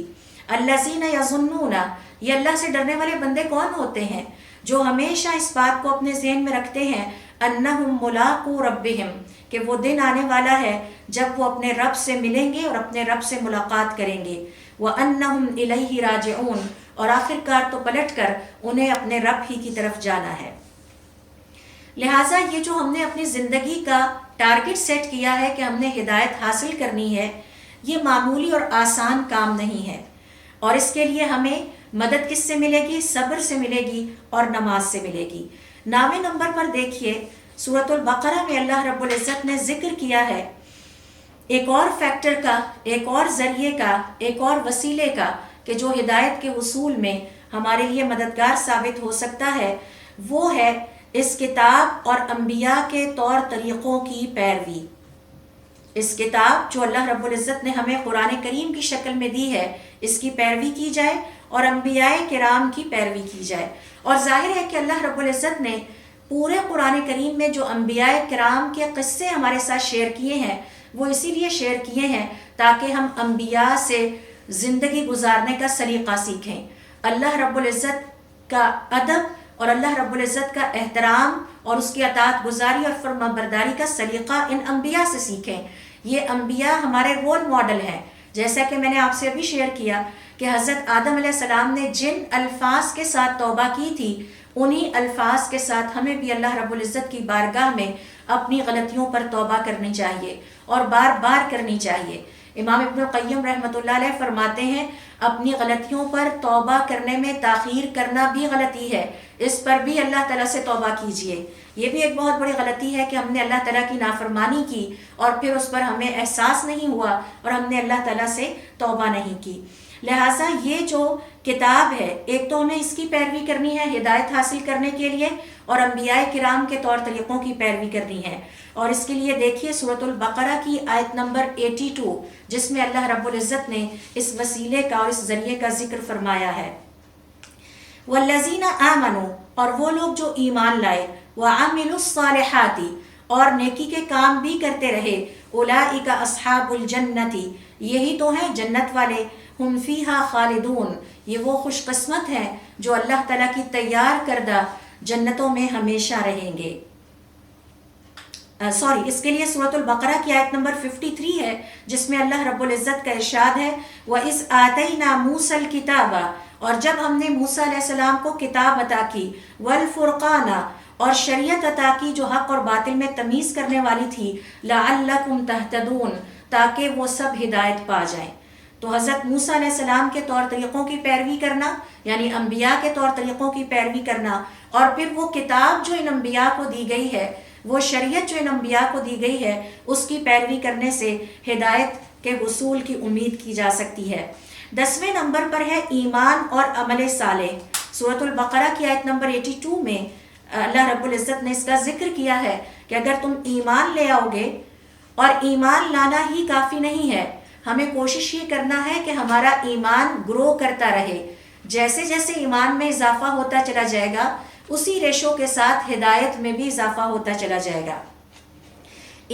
الَّذِينَ يَظُنُّونَ، یہ اللہ سے ڈرنے والے بندے کون ہوتے ہیں؟ جو ہمیشہ اس بات کو اپنے ذہن میں رکھتے ہیں أَنَّهُمْ مُلَاقُو رَبِّهِمْ، کہ وہ دن آنے والا ہے جب وہ اپنے رب سے ملیں گے اور اپنے رب سے ملاقات کریں گے۔ وَأَنَّهُمْ إِلَيْهِ رَاجِعُونَ، اور آخر کار تو پلٹ کر انہیں اپنے رب ہی کی طرف جانا ہے۔ لہٰذا یہ جو ہم نے اپنی زندگی کا ٹارگٹ سیٹ کیا ہے کہ ہم نے ہدایت حاصل کرنی ہے، یہ معمولی اور آسان کام نہیں ہے، اور اس کے لیے ہمیں مدد کس سے ملے گی؟ صبر سے ملے گی اور نماز سے ملے گی۔ 9ویں نمبر پر دیکھیے سورۃ البقرہ میں اللہ رب العزت نے ذکر کیا ہے ایک اور فیکٹر کا، ایک اور ذریعے کا، ایک اور وسیلے کا کہ جو ہدایت کے حصول میں ہمارے لیے مددگار ثابت ہو سکتا ہے، وہ ہے اس کتاب اور انبیاء کے طور طریقوں کی پیروی۔ اس کتاب جو اللہ رب العزت نے ہمیں قرآن کریم کی شکل میں دی ہے، اس کی پیروی کی جائے اور انبیاء کرام کی پیروی کی جائے۔ اور ظاہر ہے کہ اللہ رب العزت نے پورے قرآن کریم میں جو انبیاء کرام کے قصے ہمارے ساتھ شیئر کیے ہیں وہ اسی لیے شیئر کیے ہیں تاکہ ہم انبیاء سے زندگی گزارنے کا سلیقہ سیکھیں، اللہ رب العزت کا ادب اور اللہ رب العزت کا احترام اور اس کی اطاعت گزاری اور فرما برداری کا سلیقہ ان انبیاء سے سیکھیں۔ یہ انبیاء ہمارے رول ماڈل ہیں، جیسا کہ میں نے آپ سے ابھی شیئر کیا کہ حضرت آدم علیہ السلام نے جن الفاظ کے ساتھ توبہ کی تھی، انہی الفاظ کے ساتھ ہمیں بھی اللہ رب العزت کی بارگاہ میں اپنی غلطیوں پر توبہ کرنی چاہیے اور بار بار کرنی چاہیے۔ امام ابن القیم رحمۃ اللہ علیہ فرماتے ہیں اپنی غلطیوں پر توبہ کرنے میں تاخیر کرنا بھی غلطی ہے، اس پر بھی اللہ تعالیٰ سے توبہ کیجیے۔ یہ بھی ایک بہت بڑی غلطی ہے کہ ہم نے اللہ تعالیٰ کی نافرمانی کی اور پھر اس پر ہمیں احساس نہیں ہوا اور ہم نے اللہ تعالیٰ سے توبہ نہیں کی۔ لہٰذا یہ جو کتاب ہے، ایک تو ہمیں اس کی پیروی کرنی ہے ہدایت حاصل کرنے کے لیے، اور انبیاء کرام کے طور طریقوں کی پیروی کرنی ہے، اور اس کے لیے دیکھیے سورۃ البقرہ کی آیت نمبر 82 جس میں اللہ رب العزت نے اس وسیلے کا اور اس ذریعے کا ذکر فرمایا ہے۔ والذین آمنوا، اور وہ لوگ جو ایمان لائے، وعملوا الصالحات، اور نیکی کے کام بھی کرتے رہے، اولئک اصحاب الجنت، یہی تو ہیں جنت والے، ہم فیہا خالدون، یہ وہ خوش قسمت ہیں جو اللہ تعالیٰ کی تیار کردہ جنتوں میں ہمیشہ رہیں گے۔ اس کے لیے سورۃ البقرہ کی آیت نمبر 53 ہے جس میں اللہ رب العزت کا ارشاد ہے وَإِذْ آتَيْنَا مُوسَى الْكِتَابَ، اور جب ہم نے موسیٰ علیہ السلام کو کتاب عطا کی، والفرقان، اور شریعت عطا کی جو حق اور باطل میں تمیز کرنے والی تھی، لعلکم تہتدون، تاکہ وہ سب ہدایت پا جائیں۔ تو حضرت موسیٰ علیہ السلام کے طور طریقوں کی پیروی کرنا، یعنی انبیاء کے طور طریقوں کی پیروی کرنا، اور پھر وہ کتاب جو ان انبیاء کو دی گئی ہے، وہ شریعت جو ان انبیاء کو دی گئی ہے، اس کی پیروی کرنے سے ہدایت کے حصول کی امید کی جا سکتی ہے۔ 10ویں نمبر پر ہے ایمان اور عمل صالح۔ سورۃ البقرہ کی آیت نمبر 82 میں اللہ رب العزت نے اس کا ذکر کیا ہے کہ اگر تم ایمان لے آؤ گے، اور ایمان لانا ہی کافی نہیں ہے، ہمیں کوشش یہ کرنا ہے کہ ہمارا ایمان گرو کرتا رہے۔ جیسے جیسے ایمان میں اضافہ ہوتا چلا جائے گا، اسی ریشو کے ساتھ ہدایت میں بھی اضافہ ہوتا چلا جائے گا۔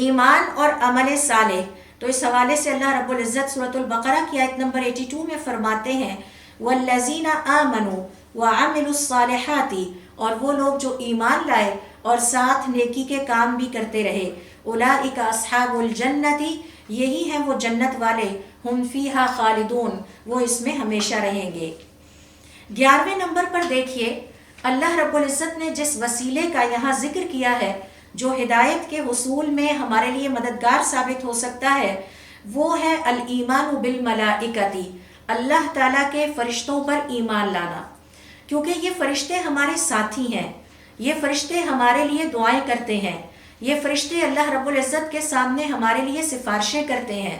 ایمان اور عمل صالح، تو اس حوالے سے اللہ رب العزت سورۃ البقرہ کی آیت نمبر 82 میں فرماتے ہیں والذین آمنوا وعملوا الصالحات، اور وہ لوگ جو ایمان لائے اور ساتھ نیکی کے کام بھی کرتے رہے، اولئک اصحاب الجنت، یہی ہیں وہ جنت والے، ہم فیہا خالدون، وہ اس میں ہمیشہ رہیں گے۔ 11ویں نمبر پر دیکھیے اللہ رب العزت نے جس وسیلے کا یہاں ذکر کیا ہے جو ہدایت کے حصول میں ہمارے لیے مددگار ثابت ہو سکتا ہے، وہ ہے الایمان بالملائکۃ، اللہ تعالیٰ کے فرشتوں پر ایمان لانا، کیونکہ یہ فرشتے ہمارے ساتھی ہیں، یہ فرشتے ہمارے لیے دعائیں کرتے ہیں، یہ فرشتے اللہ رب العزت کے سامنے ہمارے لیے سفارشیں کرتے ہیں،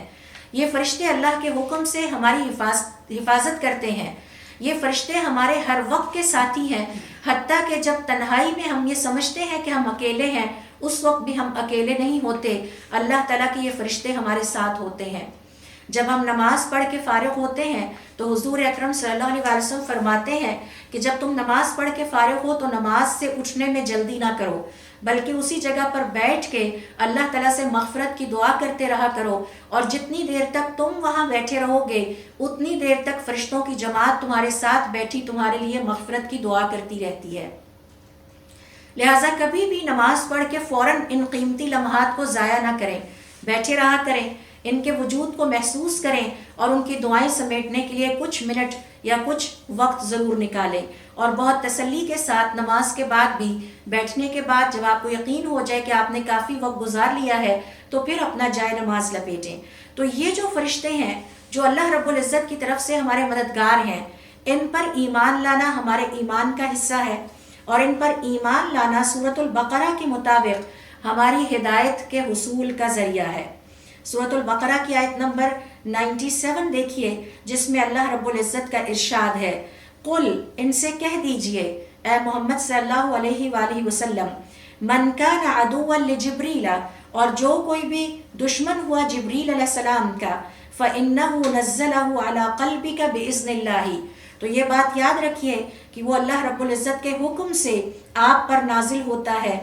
یہ فرشتے اللہ کے حکم سے ہماری حفاظت کرتے ہیں، یہ فرشتے ہمارے ہر وقت کے ساتھی ہیں، حتیٰ کہ جب تنہائی میں ہم یہ سمجھتے ہیں کہ ہم اکیلے ہیں، اس وقت بھی ہم اکیلے نہیں ہوتے، اللہ تعالیٰ کے یہ فرشتے ہمارے ساتھ ہوتے ہیں۔ جب ہم نماز پڑھ کے فارغ ہوتے ہیں تو حضور اکرم صلی اللہ علیہ وسلم فرماتے ہیں کہ جب تم نماز پڑھ کے فارغ ہو تو نماز سے اٹھنے میں جلدی نہ کرو، بلکہ اسی جگہ پر بیٹھ کے اللہ تعالیٰ سے مغفرت کی دعا کرتے رہا کرو، اور جتنی دیر تک تم وہاں بیٹھے رہو گے اتنی دیر تک فرشتوں کی جماعت تمہارے ساتھ بیٹھی تمہارے لیے مغفرت کی دعا کرتی رہتی ہے۔ لہٰذا کبھی بھی نماز پڑھ کے فوراً ان قیمتی لمحات کو ضائع نہ کریں، بیٹھے رہا کریں، ان کے وجود کو محسوس کریں، اور ان کی دعائیں سمیٹنے کے لیے کچھ منٹ یا کچھ وقت ضرور نکالیں، اور بہت تسلی کے ساتھ نماز کے بعد بھی بیٹھنے کے بعد جب آپ کو یقین ہو جائے کہ آپ نے کافی وقت گزار لیا ہے تو پھر اپنا جائے نماز لپیٹیں۔ تو یہ جو فرشتے ہیں جو اللہ رب العزت کی طرف سے ہمارے مددگار ہیں، ان پر ایمان لانا ہمارے ایمان کا حصہ ہے، اور ان پر ایمان لانا سورۃ البقرہ کے مطابق ہماری ہدایت کے حصول کا ذریعہ ہے۔ سورۃ البقرہ کی آیت نمبر 97 دیکھیے، جس میں اللہ رب العزت کا ارشاد ہے، قل، ان سے کہہ دیجئے اے محمد صلی اللہ علیہ وآلہ وسلم، من کان عدوا لجبریل، اور جو کوئی بھی دشمن ہوا جبریل علیہ السلام کا، فإنہ نزلہ علی قلبک بإذن اللہ، تو یہ بات یاد رکھیے کہ وہ اللہ رب العزت کے حکم سے آپ پر نازل ہوتا ہے،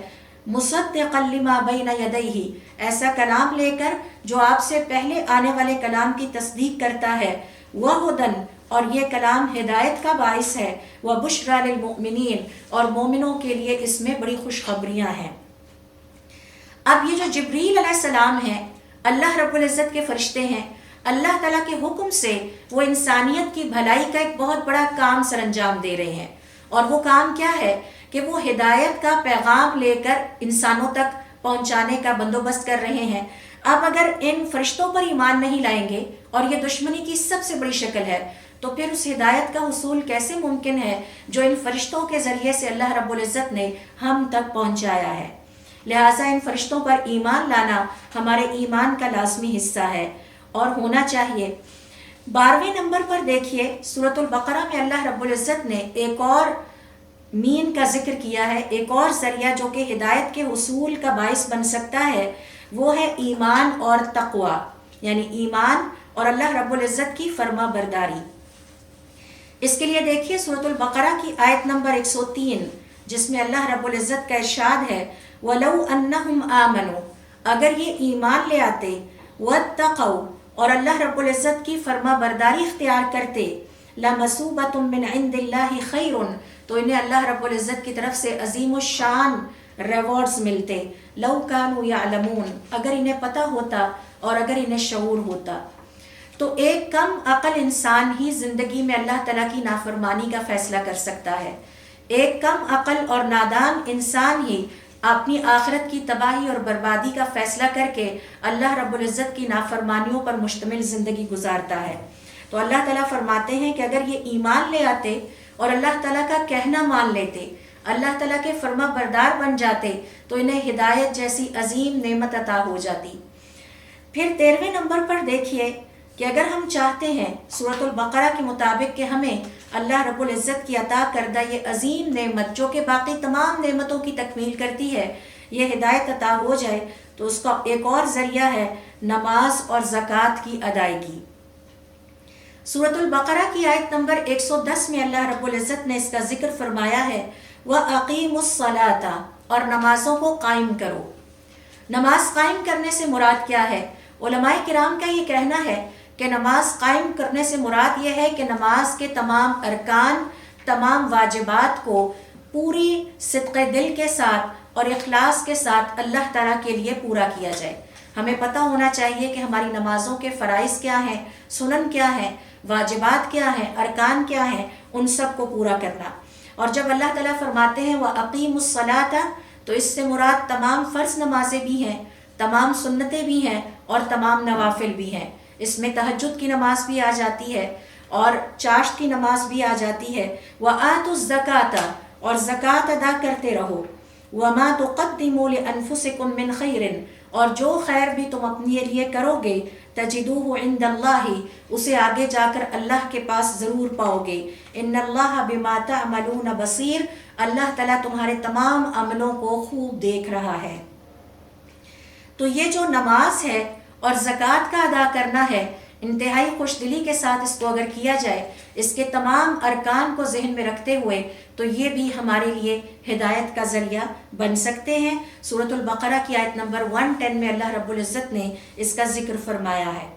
مصدقا لما بین یدیہ، ایسا کلام لے کر جو آپ سے پہلے آنے والے کلام کی تصدیق کرتا ہے، وہدن، اور یہ کلام ہدایت کا باعث ہے، وبشریٰ للمؤمنین، اور مومنوں کے لیے اس میں بڑی خوشخبریاں ہیں۔ اب یہ جو جبریل علیہ السلام ہیں، اللہ رب العزت کے فرشتے ہیں، اللہ تعالیٰ کے حکم سے وہ انسانیت کی بھلائی کا ایک بہت بڑا کام سر انجام دے رہے ہیں، اور وہ کام کیا ہے کہ وہ ہدایت کا پیغام لے کر انسانوں تک پہنچانے کا بندوبست کر رہے ہیں۔ اب اگر ان فرشتوں پر ایمان نہیں لائیں گے، اور یہ دشمنی کی سب سے بڑی شکل ہے، تو پھر اس ہدایت کا حصول کیسے ممکن ہے جو ان فرشتوں کے ذریعے سے اللہ رب العزت نے ہم تک پہنچایا ہے۔ لہٰذا ان فرشتوں پر ایمان لانا ہمارے ایمان کا لازمی حصہ ہے اور ہونا چاہیے۔ 12ویں نمبر پر دیکھیے سورۃ البقرہ میں اللہ رب العزت نے ایک اور مین کا ذکر کیا ہے، ایک اور ذریعہ جو کہ ہدایت کے حصول کا باعث بن سکتا ہے، وہ ہے ایمان اور تقوی، یعنی ایمان اور اللہ رب العزت کی فرما برداری۔ اس کے لیے دیکھیے سورۃ البقرہ کی آیت نمبر 103، جس میں اللہ رب العزت کا ارشاد ہے، وَلَوْ أَنَّهُمْ آمَنُوا، اگر یہ ایمان لے آتے، وَاتَّقَوْا، اور اللہ رب العزت کی فرما برداری اختیار کرتے، لَمَثُوبَةٌ مِّنْ عِنْدِ اللَّهِ خَيْرٌ، تو انہیں اللہ رب العزت کی طرف سے عظیم الشان ریوارڈز ملتے، لَوْ كَانُوا يَعْلَمُونَ، اگر انہیں پتہ ہوتا اور اگر انہیں شعور ہوتا۔ تو ایک کم عقل انسان ہی زندگی میں اللہ تعالیٰ کی نافرمانی کا فیصلہ کر سکتا ہے. ایک کم عقل اور نادان انسان ہی اپنی آخرت کی تباہی اور بربادی کا فیصلہ کر کے اللہ رب العزت کی نافرمانیوں پر مشتمل زندگی گزارتا ہے. تو اللہ تعالیٰ فرماتے ہیں کہ اگر یہ ایمان لے آتے اور اللہ تعالیٰ کا کہنا مان لیتے، اللہ تعالیٰ کے فرما بردار بن جاتے، تو انہیں ہدایت جیسی عظیم نعمت عطا ہو جاتی. پھر 13ویں نمبر پر دیکھیے کہ اگر ہم چاہتے ہیں سورۃ البقرہ کے مطابق کہ ہمیں اللہ رب العزت کی عطا کردہ یہ عظیم نعمت جو کہ باقی تمام نعمتوں کی تکمیل کرتی ہے، یہ ہدایت عطا ہو جائے، تو اس کا ایک اور ذریعہ ہے نماز اور زکوٰۃ کی ادائیگی. سورۃ البقرہ کی آیت نمبر 110 میں اللہ رب العزت نے اس کا ذکر فرمایا ہے وَأَقِيمُوا الصَّلَاةَ، اور نمازوں کو قائم کرو. نماز قائم کرنے سے مراد کیا ہے؟ علماء کرام کا یہ کہنا ہے کہ نماز قائم کرنے سے مراد یہ ہے کہ نماز کے تمام ارکان، تمام واجبات کو پوری صدق دل کے ساتھ اور اخلاص کے ساتھ اللہ تعالیٰ کے لیے پورا کیا جائے. ہمیں پتہ ہونا چاہیے کہ ہماری نمازوں کے فرائض کیا ہیں، سنن کیا ہیں، واجبات کیا ہیں، ارکان کیا ہیں، ان سب کو پورا کرنا. اور جب اللہ تعالیٰ فرماتے ہیں وَأَقِيمُوا الصَّلَاةَ، تو اس سے مراد تمام فرض نمازیں بھی ہیں، تمام سنتیں بھی ہیں اور تمام نوافل بھی ہیں. اس میں تہجد کی نماز بھی آ جاتی ہے اور چاشت کی نماز بھی آ جاتی ہے. وَآتُوا الزَّكَاةَ، اور زکوٰۃ ادا کرتے رہو. وَمَا تُقَدِّمُوا لِأَنفُسِكُم مِّن خَيْرٍ، اور جو خیر بھی تم اپنے لیے کرو گے تجدوہ عند اللہ، اسے آگے جا کر اللہ کے پاس ضرور پاؤ گے. ان اللہ بما تعملون بصیر، اللہ تعالیٰ تمہارے تمام عملوں کو خوب دیکھ رہا ہے. تو یہ جو نماز ہے اور زکوٰۃ کا ادا کرنا ہے، انتہائی خوش دلی کے ساتھ اس کو اگر کیا جائے، اس کے تمام ارکان کو ذہن میں رکھتے ہوئے، تو یہ بھی ہمارے لیے ہدایت کا ذریعہ بن سکتے ہیں. سورۃ البقرہ کی آیت نمبر 110 میں اللہ رب العزت نے اس کا ذکر فرمایا ہے.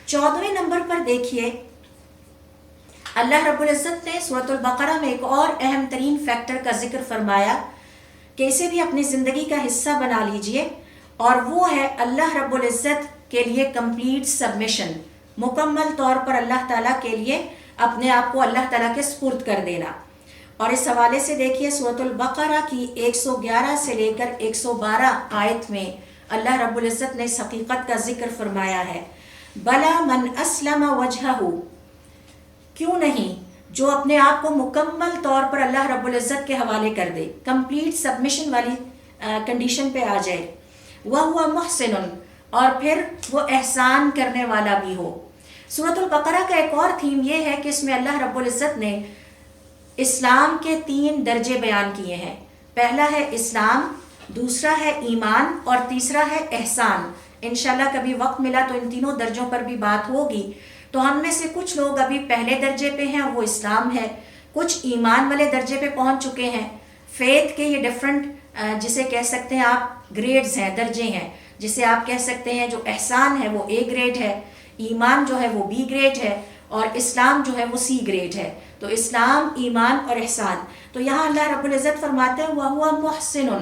14ویں نمبر پر دیکھیے اللہ رب العزت نے سورۃ البقرہ میں ایک اور اہم ترین فیکٹر کا ذکر فرمایا کہ اسے بھی اپنی زندگی کا حصہ بنا لیجئے، اور وہ ہے اللہ رب العزت کے لیے کمپلیٹ سبمیشن، مکمل طور پر اللہ تعالیٰ کے لیے اپنے آپ کو اللہ تعالیٰ کے سپرد کر دینا. اور اس حوالے سے دیکھیے سورۃ البقرہ کی 111 سے لے کر 112 آیت میں اللہ رب العزت نے اس حقیقت کا ذکر فرمایا ہے بلا من اسلم وجہہ، کیوں نہیں جو اپنے آپ کو مکمل طور پر اللہ رب العزت کے حوالے کر دے، کمپلیٹ سبمیشن والی کنڈیشن پہ آ جائے. وَهُوَ مُحْسِنٌ، اور پھر وہ احسان کرنے والا بھی ہو. سورۃ البقرہ کا ایک اور تھیم یہ ہے کہ اس میں اللہ رب العزت نے اسلام کے 3 درجے بیان کیے ہیں. پہلا ہے اسلام، دوسرا ہے ایمان، اور تیسرا ہے احسان. انشاءاللہ کبھی وقت ملا تو ان تینوں درجوں پر بھی بات ہوگی. تو ہم میں سے کچھ لوگ ابھی پہلے درجے پہ ہیں اور وہ اسلام ہے، کچھ ایمان والے درجے پہ پہنچ چکے ہیں. فیتھ کے یہ ڈفرنٹ جسے کہہ سکتے ہیں آپ گریڈز ہیں، درجے ہیں. جسے آپ کہہ سکتے ہیں جو احسان ہے وہ A گریڈ ہے، ایمان جو ہے وہ B گریڈ ہے، اور اسلام جو ہے وہ C گریڈ ہے. تو اسلام، ایمان اور احسان. تو یہاں اللہ رب العزت فرماتے ہیں وَهُوَ مُحْسِنٌ،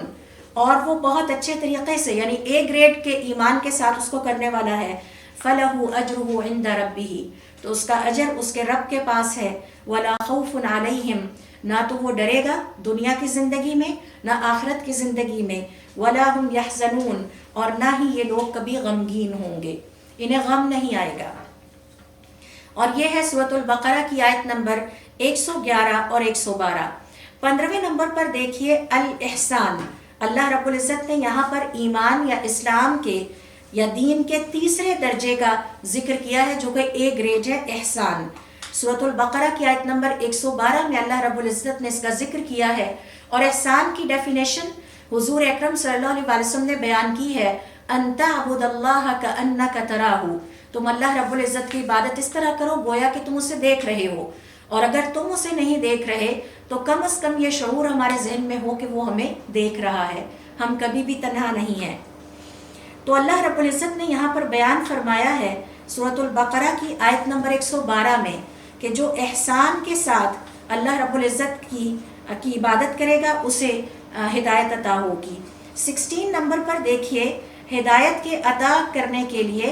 اور وہ بہت اچھے طریقے سے یعنی A گریڈ کے ایمان کے ساتھ اس کو کرنے والا ہے. فَلَهُ أَجْرُهُ عِنْدَ رَبِّهِ، تو اس کا اجر اس کے رب کے پاس ہے. وَلَا خَوْفٌ عَلَيْهِمْ، نہ تو وہ ڈرے گا دنیا کی زندگی میں نہ آخرت کی زندگی میں. وَلَا هُمْ يَحْزَنُونَ، اور نہ ہی یہ لوگ کبھی غمگین ہوں گے، انہیں غم نہیں آئے گا. اور یہ ہے سورۃ البقرہ کی آیت نمبر 111 اور 112. 15ویں نمبر پر دیکھیے الاحسان. اللہ رب العزت نے یہاں پر ایمان یا اسلام کے یا دین کے تیسرے درجے کا ذکر کیا ہے جو کہ A گریڈ ہے، احسان. سورۃ البقرہ کی آیت نمبر 112 میں اللہ رب العزت نے اس کا ذکر کیا ہے، اور احسان کی ڈیفینیشن حضور اکرم صلی اللہ علیہ وسلم نے بیان کی ہے ان تعبد اللہ کأنک تراہ، تم اللہ رب العزت کی عبادت اس طرح کرو گویا کہ تم اسے دیکھ رہے ہو، اور اگر تم اسے نہیں دیکھ رہے تو کم از کم یہ شعور ہمارے ذہن میں ہو کہ وہ ہمیں دیکھ رہا ہے، ہم کبھی بھی تنہا نہیں ہیں. تو اللہ رب العزت نے یہاں پر بیان فرمایا ہے سورۃ البقرہ کی آیت نمبر 112 میں کہ جو احسان کے ساتھ اللہ رب العزت کی عبادت کرے گا اسے ہدایت عطا ہوگی. 16 نمبر پر دیکھیے ہدایت کے عطا کرنے کے لیے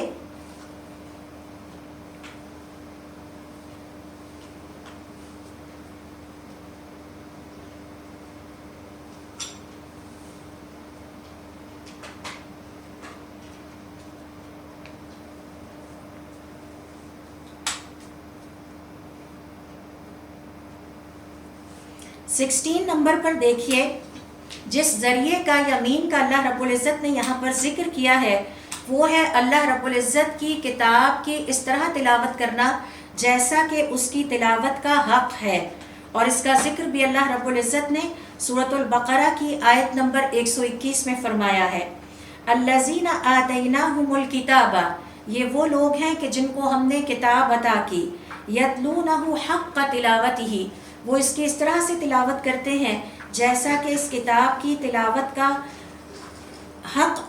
16 نمبر پر دیکھیے، جس ذریعے کا یمین کا اللہ رب العزت نے یہاں پر ذکر کیا ہے وہ ہے اللہ رب العزت کی کتاب کی اس طرح تلاوت کرنا جیسا کہ اس کی تلاوت کا حق ہے، اور اس کا ذکر بھی اللہ رب العزت نے سورۃ البقرہ کی آیت نمبر 121 میں فرمایا ہے۔ الذین آتیناہم الکتاب، یہ وہ لوگ ہیں کہ جن کو ہم نے کتاب عطا کی، یتلونہ حق تلاوتہ، وہ اس کی اس طرح سے تلاوت کرتے ہیں جیسا کہ اس کتاب کی تلاوت کا حق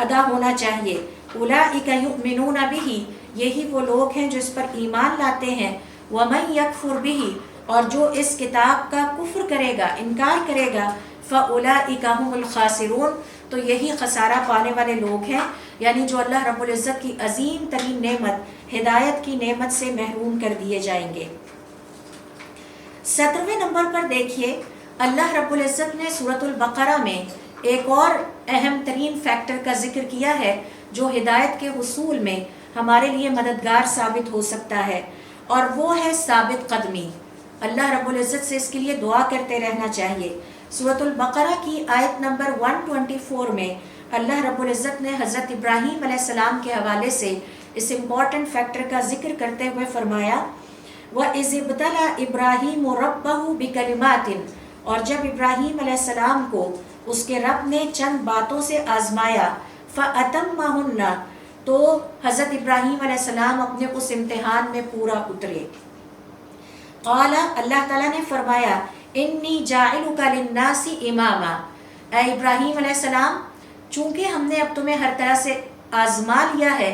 ادا ہونا چاہیے۔ اولئک یؤمنون بہ، یہی وہ لوگ ہیں جو اس پر ایمان لاتے ہیں۔ ومن یکفر بہ، اور جو اس کتاب کا کفر کرے گا، انکار کرے گا، فاولئک هم الخاسرون، تو یہی خسارہ پانے والے لوگ ہیں، یعنی جو اللہ رب العزت کی عظیم ترین نعمت ہدایت کی نعمت سے محروم کر دیے جائیں گے۔ 17ویں نمبر پر دیکھیے، اللہ رب العزت نے سورۃ البقرہ میں ایک اور اہم ترین فیکٹر کا ذکر کیا ہے جو ہدایت کے حصول میں ہمارے لیے مددگار ثابت ہو سکتا ہے، اور وہ ہے ثابت قدمی۔ اللہ رب العزت سے اس کے لیے دعا کرتے رہنا چاہیے۔ سورۃ البقرہ کی آیت نمبر 124 میں اللہ رب العزت نے حضرت ابراہیم علیہ السلام کے حوالے سے اس امپورٹنٹ فیکٹر کا ذکر کرتے ہوئے فرمایا، وَإِذِ ابْتَلَىٰ إِبْرَاهِيمُ رَبَّهُ بِكَلِمَاتٍ، اور جب ابراہیم علیہ السلام کو اس کے رب نے چند باتوں سے آزمایا، فَأَتَمَّهُنَّ، تو حضرت ابراہیم علیہ السلام اپنے اس امتحان میں پورا اترے۔ قال، اللہ تعالیٰ نے فرمایا، انی جاعلک للناس اماما، اے ابراہیم علیہ السلام، چونکہ ہم نے اب تمہیں ہر طرح سے آزما لیا ہے،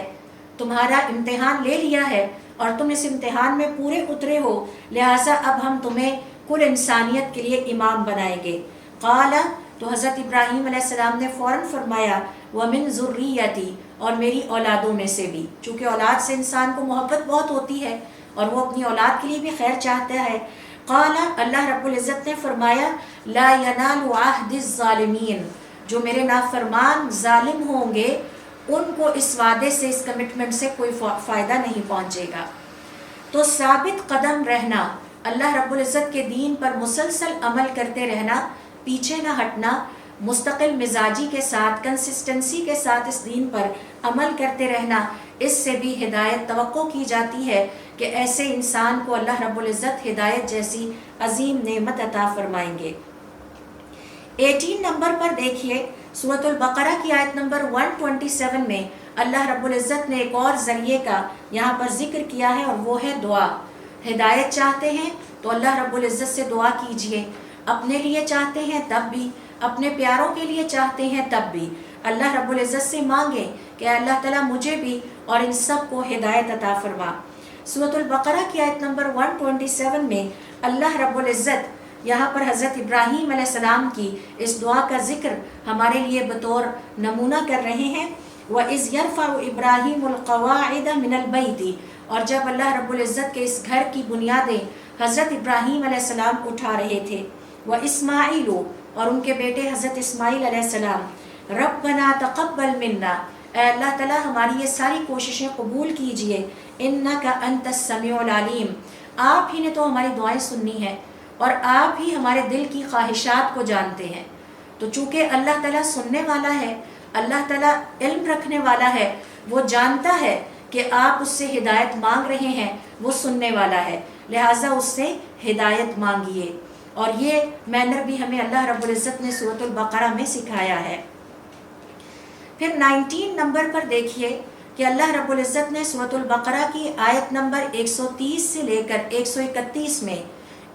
تمہارا امتحان لے لیا ہے اور تم اس امتحان میں پورے اترے ہو، لہٰذا اب ہم تمہیں کل انسانیت کے لیے امام بنائیں گے۔ قال، تو حضرت ابراہیم علیہ السلام نے فوراً فرمایا، وَمِن ذُرِّيَّتِي، اور میری اولادوں میں سے بھی، چونکہ اولاد سے انسان کو محبت بہت ہوتی ہے اور وہ اپنی اولاد کے لیے بھی خیر چاہتا ہے۔ قال، اللہ رب العزت نے فرمایا، لا ینال عہد الظالمین، جو میرے نافرمان ظالم ہوں گے ان کو اس وعدے سے، اس کمٹمنٹ سے کوئی فائدہ نہیں پہنچے گا۔ تو ثابت قدم رہنا، اللہ رب العزت کے دین پر مسلسل عمل کرتے رہنا، پیچھے نہ ہٹنا، مستقل مزاجی کے ساتھ، کنسسٹنسی کے ساتھ اس دین پر عمل کرتے رہنا، اس سے بھی ہدایت توقع کی جاتی ہے کہ ایسے انسان کو اللہ رب العزت ہدایت جیسی عظیم نعمت عطا فرمائیں گے۔ 18 نمبر پر دیکھیے، سورۃ البقرہ کی آیت نمبر 127 میں اللہ رب العزت نے ایک اور ذریعے کا یہاں پر ذکر کیا ہے، اور وہ ہے دعا۔ ہدایت چاہتے ہیں تو اللہ رب العزت سے دعا کیجئے، اپنے لیے چاہتے ہیں تب بھی، اپنے پیاروں کے لیے چاہتے ہیں تب بھی اللہ رب العزت سے مانگیں کہ اللہ تعالیٰ مجھے بھی اور ان سب کو ہدایت عطا فرما۔ سورۃ البقرہ کی آیت نمبر 127 میں اللہ رب العزت یہاں پر حضرت ابراہیم علیہ السلام کی اس دعا کا ذکر ہمارے لیے بطور نمونہ کر رہے ہیں۔ وَإِذْ يَرْفَعُ إِبْرَاهِيمُ الْقَوَاعِدَ مِنَ الْبَيْتِ، اور جب اللہ رب العزت کے اس گھر کی بنیادیں حضرت ابراہیم علیہ السلام اٹھا رہے تھے، وَإِسْمَاعِيلُ، اور ان کے بیٹے حضرت اسماعیل علیہ السلام، رَبَّنَا تَقَبَّلْ مِنَّا، اے اللہ تعالیٰ ہماری یہ ساری کوششیں قبول کیجئے، اِنَّكَ أَنْتَ السَّمِيعُ الْعَلِيمُ، آپ ہی نے تو ہماری دعائیں سننی ہیں اور آپ ہی ہمارے دل کی خواہشات کو جانتے ہیں۔ تو چونکہ اللہ تعالیٰ سننے والا ہے، اللہ تعالیٰ علم رکھنے والا ہے، وہ جانتا ہے کہ آپ اس سے ہدایت مانگ رہے ہیں، وہ سننے والا ہے، لہٰذا اس سے ہدایت مانگیے۔ اور یہ مینر بھی ہمیں اللہ رب العزت نے سورۃ البقرہ میں سکھایا ہے۔ پھر 19 نمبر پر دیکھیے کہ اللہ رب العزت نے سورۃ البقرہ کی آیت نمبر 130 سے لے کر 131 میں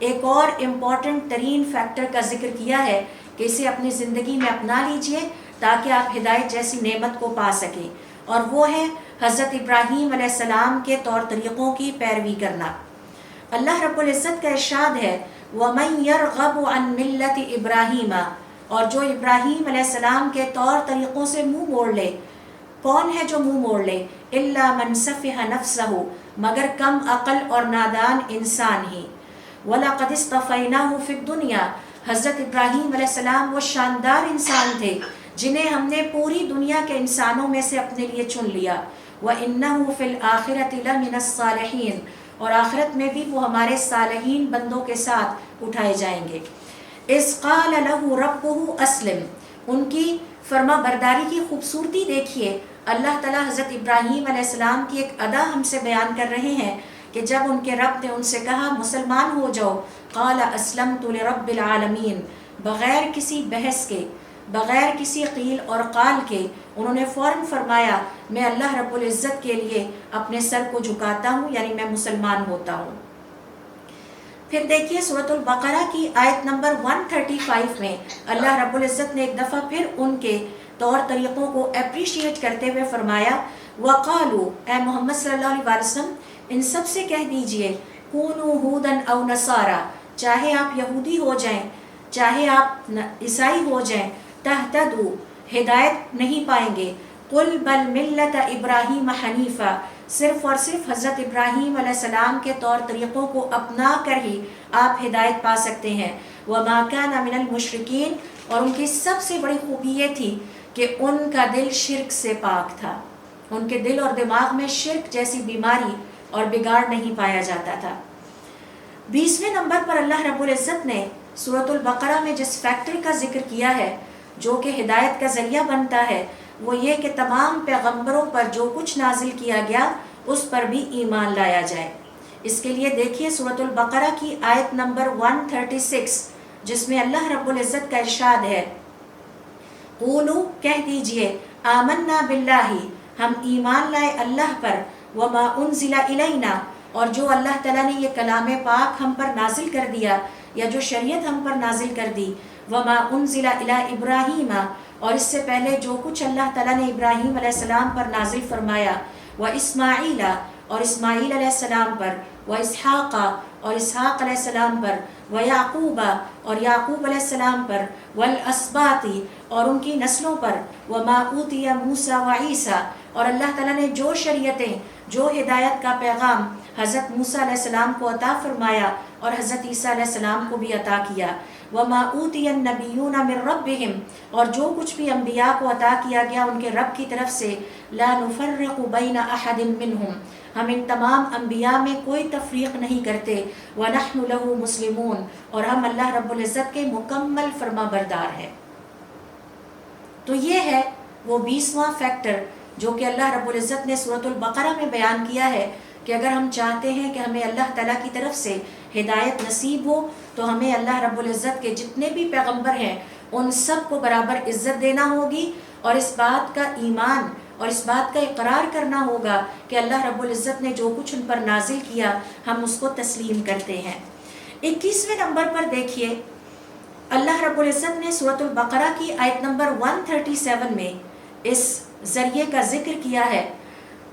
ایک اور امپورٹنٹ ترین فیکٹر کا ذکر کیا ہے کہ اسے اپنی زندگی میں اپنا لیجئے تاکہ آپ ہدایت جیسی نعمت کو پا سکیں، اور وہ ہے حضرت ابراہیم علیہ السلام کے طور طریقوں کی پیروی کرنا۔ اللہ رب العزت کا ارشاد ہے، وَمَن يَرْغَبُ عَن مِلَّةِ إِبْرَاهِيمَ، اور جو ابراہیم علیہ السلام کے طور طریقوں سے منہ موڑ لے، کون ہے جو منہ موڑ لے؟ إِلَّا مَنْ سَفِهَ نَفْسَهُ، مگر کم عقل اور نادان انسان ہی۔ وَلَقَدِ اصْطَفَيْنَاهُ فِي الدُّنْيَا، حضرت ابراہیم علیہ السلام وہ شاندار انسان تھے جنہیں ہم نے پوری دنیا کے انسانوں میں سے اپنے لیے چن لیا۔ وَإِنَّهُ فِي الْآخِرَةِ لَمِنَ الصَّالِحِينَ، اور آخرت میں بھی وہ ہمارے صالحین بندوں کے ساتھ اٹھائے جائیں گے۔ اذ قال له ربه اسلم، ان کی فرما برداری کی خوبصورتی دیکھیے۔ اللہ تعالیٰ حضرت ابراہیم علیہ السلام کی ایک ادا ہم سے بیان کر رہے ہیں کہ جب ان کے رب نے ان سے کہا مسلمان ہو جاؤ، قال اسلمت لرب العالمین، بغیر کسی بحث کے، بغیر کسی قیل اور قال کے انہوں نے فوراً فرمایا میں اللہ رب العزت کے لیے اپنے سر کو جھکاتا ہوں، یعنی میں مسلمان ہوتا ہوں۔ پھر دیکھیے سورۃ البقرہ کی آیت نمبر 135 میں اللہ رب العزت نے ایک دفعہ پھر ان کے طور طریقوں کو اپریشیٹ کرتے ہوئے فرمایا وَقَالُوا، اے محمد صلی اللہ علیہ وسلم ان سب سے کہہ دیجئے كُونُوا هُودًا أَوْ نَصَارَىٰ، چاہے آپ یہودی ہو جائیں چاہے آپ عیسائی ہو جائیں، تہتدوا، ہدایت نہیں پائیں گے، قُلْ بَلْ مِلَّةَ إِبْرَاهِيمَ حَنِيفًا، صرف اور صرف حضرت ابراہیم علیہ السلام کے طور طریقوں کو اپنا کر ہی آپ ہدایت پا سکتے ہیں۔ وَمَا كَانَ مِنَ الْمُشْرِكِينَ، اور ان کی سب سے بڑی خوبی یہ تھی کہ ان کا دل شرک سے پاک تھا، ان کے دل اور دماغ میں شرک جیسی بیماری اور بگاڑ نہیں پایا جاتا تھا۔ 20ویں نمبر پر اللہ رب العزت نے سورۃ البقرہ میں جس فیکٹر کا ذکر کیا ہے جو کہ ہدایت کا ذریعہ بنتا ہے، وہ یہ کہ تمام پیغمبروں پر جو کچھ نازل کیا گیا اس پر بھی ایمان لایا جائے۔ اس کے لیے دیکھیے سورۃ البقرہ کی آیت نمبر 136 جس میں اللہ رب العزت کا ارشاد ہے قولوا، کہہ دیجئے آمنا باللہ، ہم ایمان لائے اللہ پر، وما انزل الینا، اور جو اللہ تعالیٰ نے یہ کلام پاک ہم پر نازل کر دیا یا جو شریعت ہم پر نازل کر دی، وما انزل الی ابراہیم، اور اس سے پہلے جو کچھ اللہ تعالیٰ نے ابراہیم علیہ السلام پر نازل فرمایا، واسماعیل، اور اسماعیل علیہ السلام پر، واسحاق، اور اسحاق علیہ السلام پر، ویعقوب، اور یعقوب علیہ السلام پر، والاسباط، اور ان کی نسلوں پر، وما اوتی موسیٰ وعیسیٰ، اور اللہ تعالیٰ نے جو شریعتیں جو ہدایت کا پیغام حضرت موسیٰ علیہ السلام کو عطا فرمایا اور حضرت عیسیٰ علیہ السلام کو بھی عطا کیا، وما اوتی النبیون من ربہم، اور جو کچھ بھی انبیاء کو عطا کیا گیا ان کے رب کی طرف سے، لا نفرق بین احد منہم، ہم ان تمام انبیاء میں کوئی تفریق نہیں کرتے، ونحن لہ مسلمون، اور ہم اللہ رب العزت کے مکمل فرما بردار ہیں۔ تو یہ ہے وہ 20واں فیکٹر جو کہ اللہ رب العزت نے سورۃ البقرہ میں بیان کیا ہے کہ اگر ہم چاہتے ہیں کہ ہمیں اللہ تعالیٰ کی طرف سے ہدایت نصیب ہو تو ہمیں اللہ رب العزت کے جتنے بھی پیغمبر ہیں ان سب کو برابر عزت دینا ہوگی، اور اس بات کا ایمان اور اس بات کا اقرار کرنا ہوگا کہ اللہ رب العزت نے جو کچھ ان پر نازل کیا ہم اس کو تسلیم کرتے ہیں۔ 21ویں نمبر پر دیکھیے اللہ رب العزت نے سورۃ البقرہ کی آیت نمبر 137 میں اس ذریعے کا ذکر کیا ہے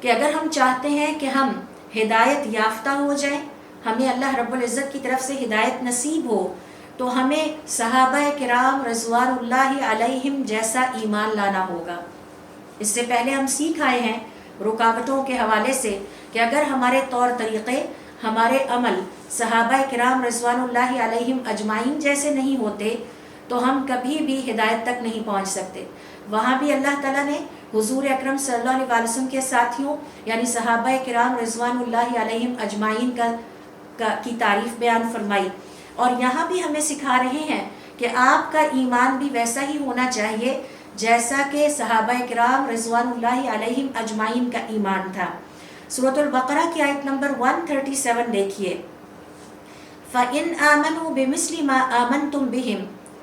کہ اگر ہم چاہتے ہیں کہ ہم ہدایت یافتہ ہو جائیں، ہمیں اللہ رب العزت کی طرف سے ہدایت نصیب ہو، تو ہمیں صحابہ کرام رضوان اللہ علیہم جیسا ایمان لانا ہوگا۔ اس سے پہلے ہم سیکھ آئے ہیں رکاوٹوں کے حوالے سے کہ اگر ہمارے طور طریقے، ہمارے عمل صحابہ کرام رضوان اللہ علیہم اجمعین جیسے نہیں ہوتے تو ہم کبھی بھی ہدایت تک نہیں پہنچ سکتے۔ وہاں بھی اللہ تعالیٰ نے حضور اکرم صلی اللہ علیہ وسلم کے ساتھیوں یعنی صحابہ کرام رضوان اللہ علیہم اجمعین کی تعریف بیان فرمائی، اور یہاں بھی ہمیں سکھا رہے ہیں کہ آپ کا ایمان بھی ویسا ہی ہونا چاہیے جیسا کہ صحابہ کرام رضوان اللہ علیہم اجمعین کا ایمان تھا۔ سورۃ البقرہ کی آیت نمبر 137 دیکھیے فَإِنْ آمَنُوا بِمِثْلِ مَا آمَنْتُمْ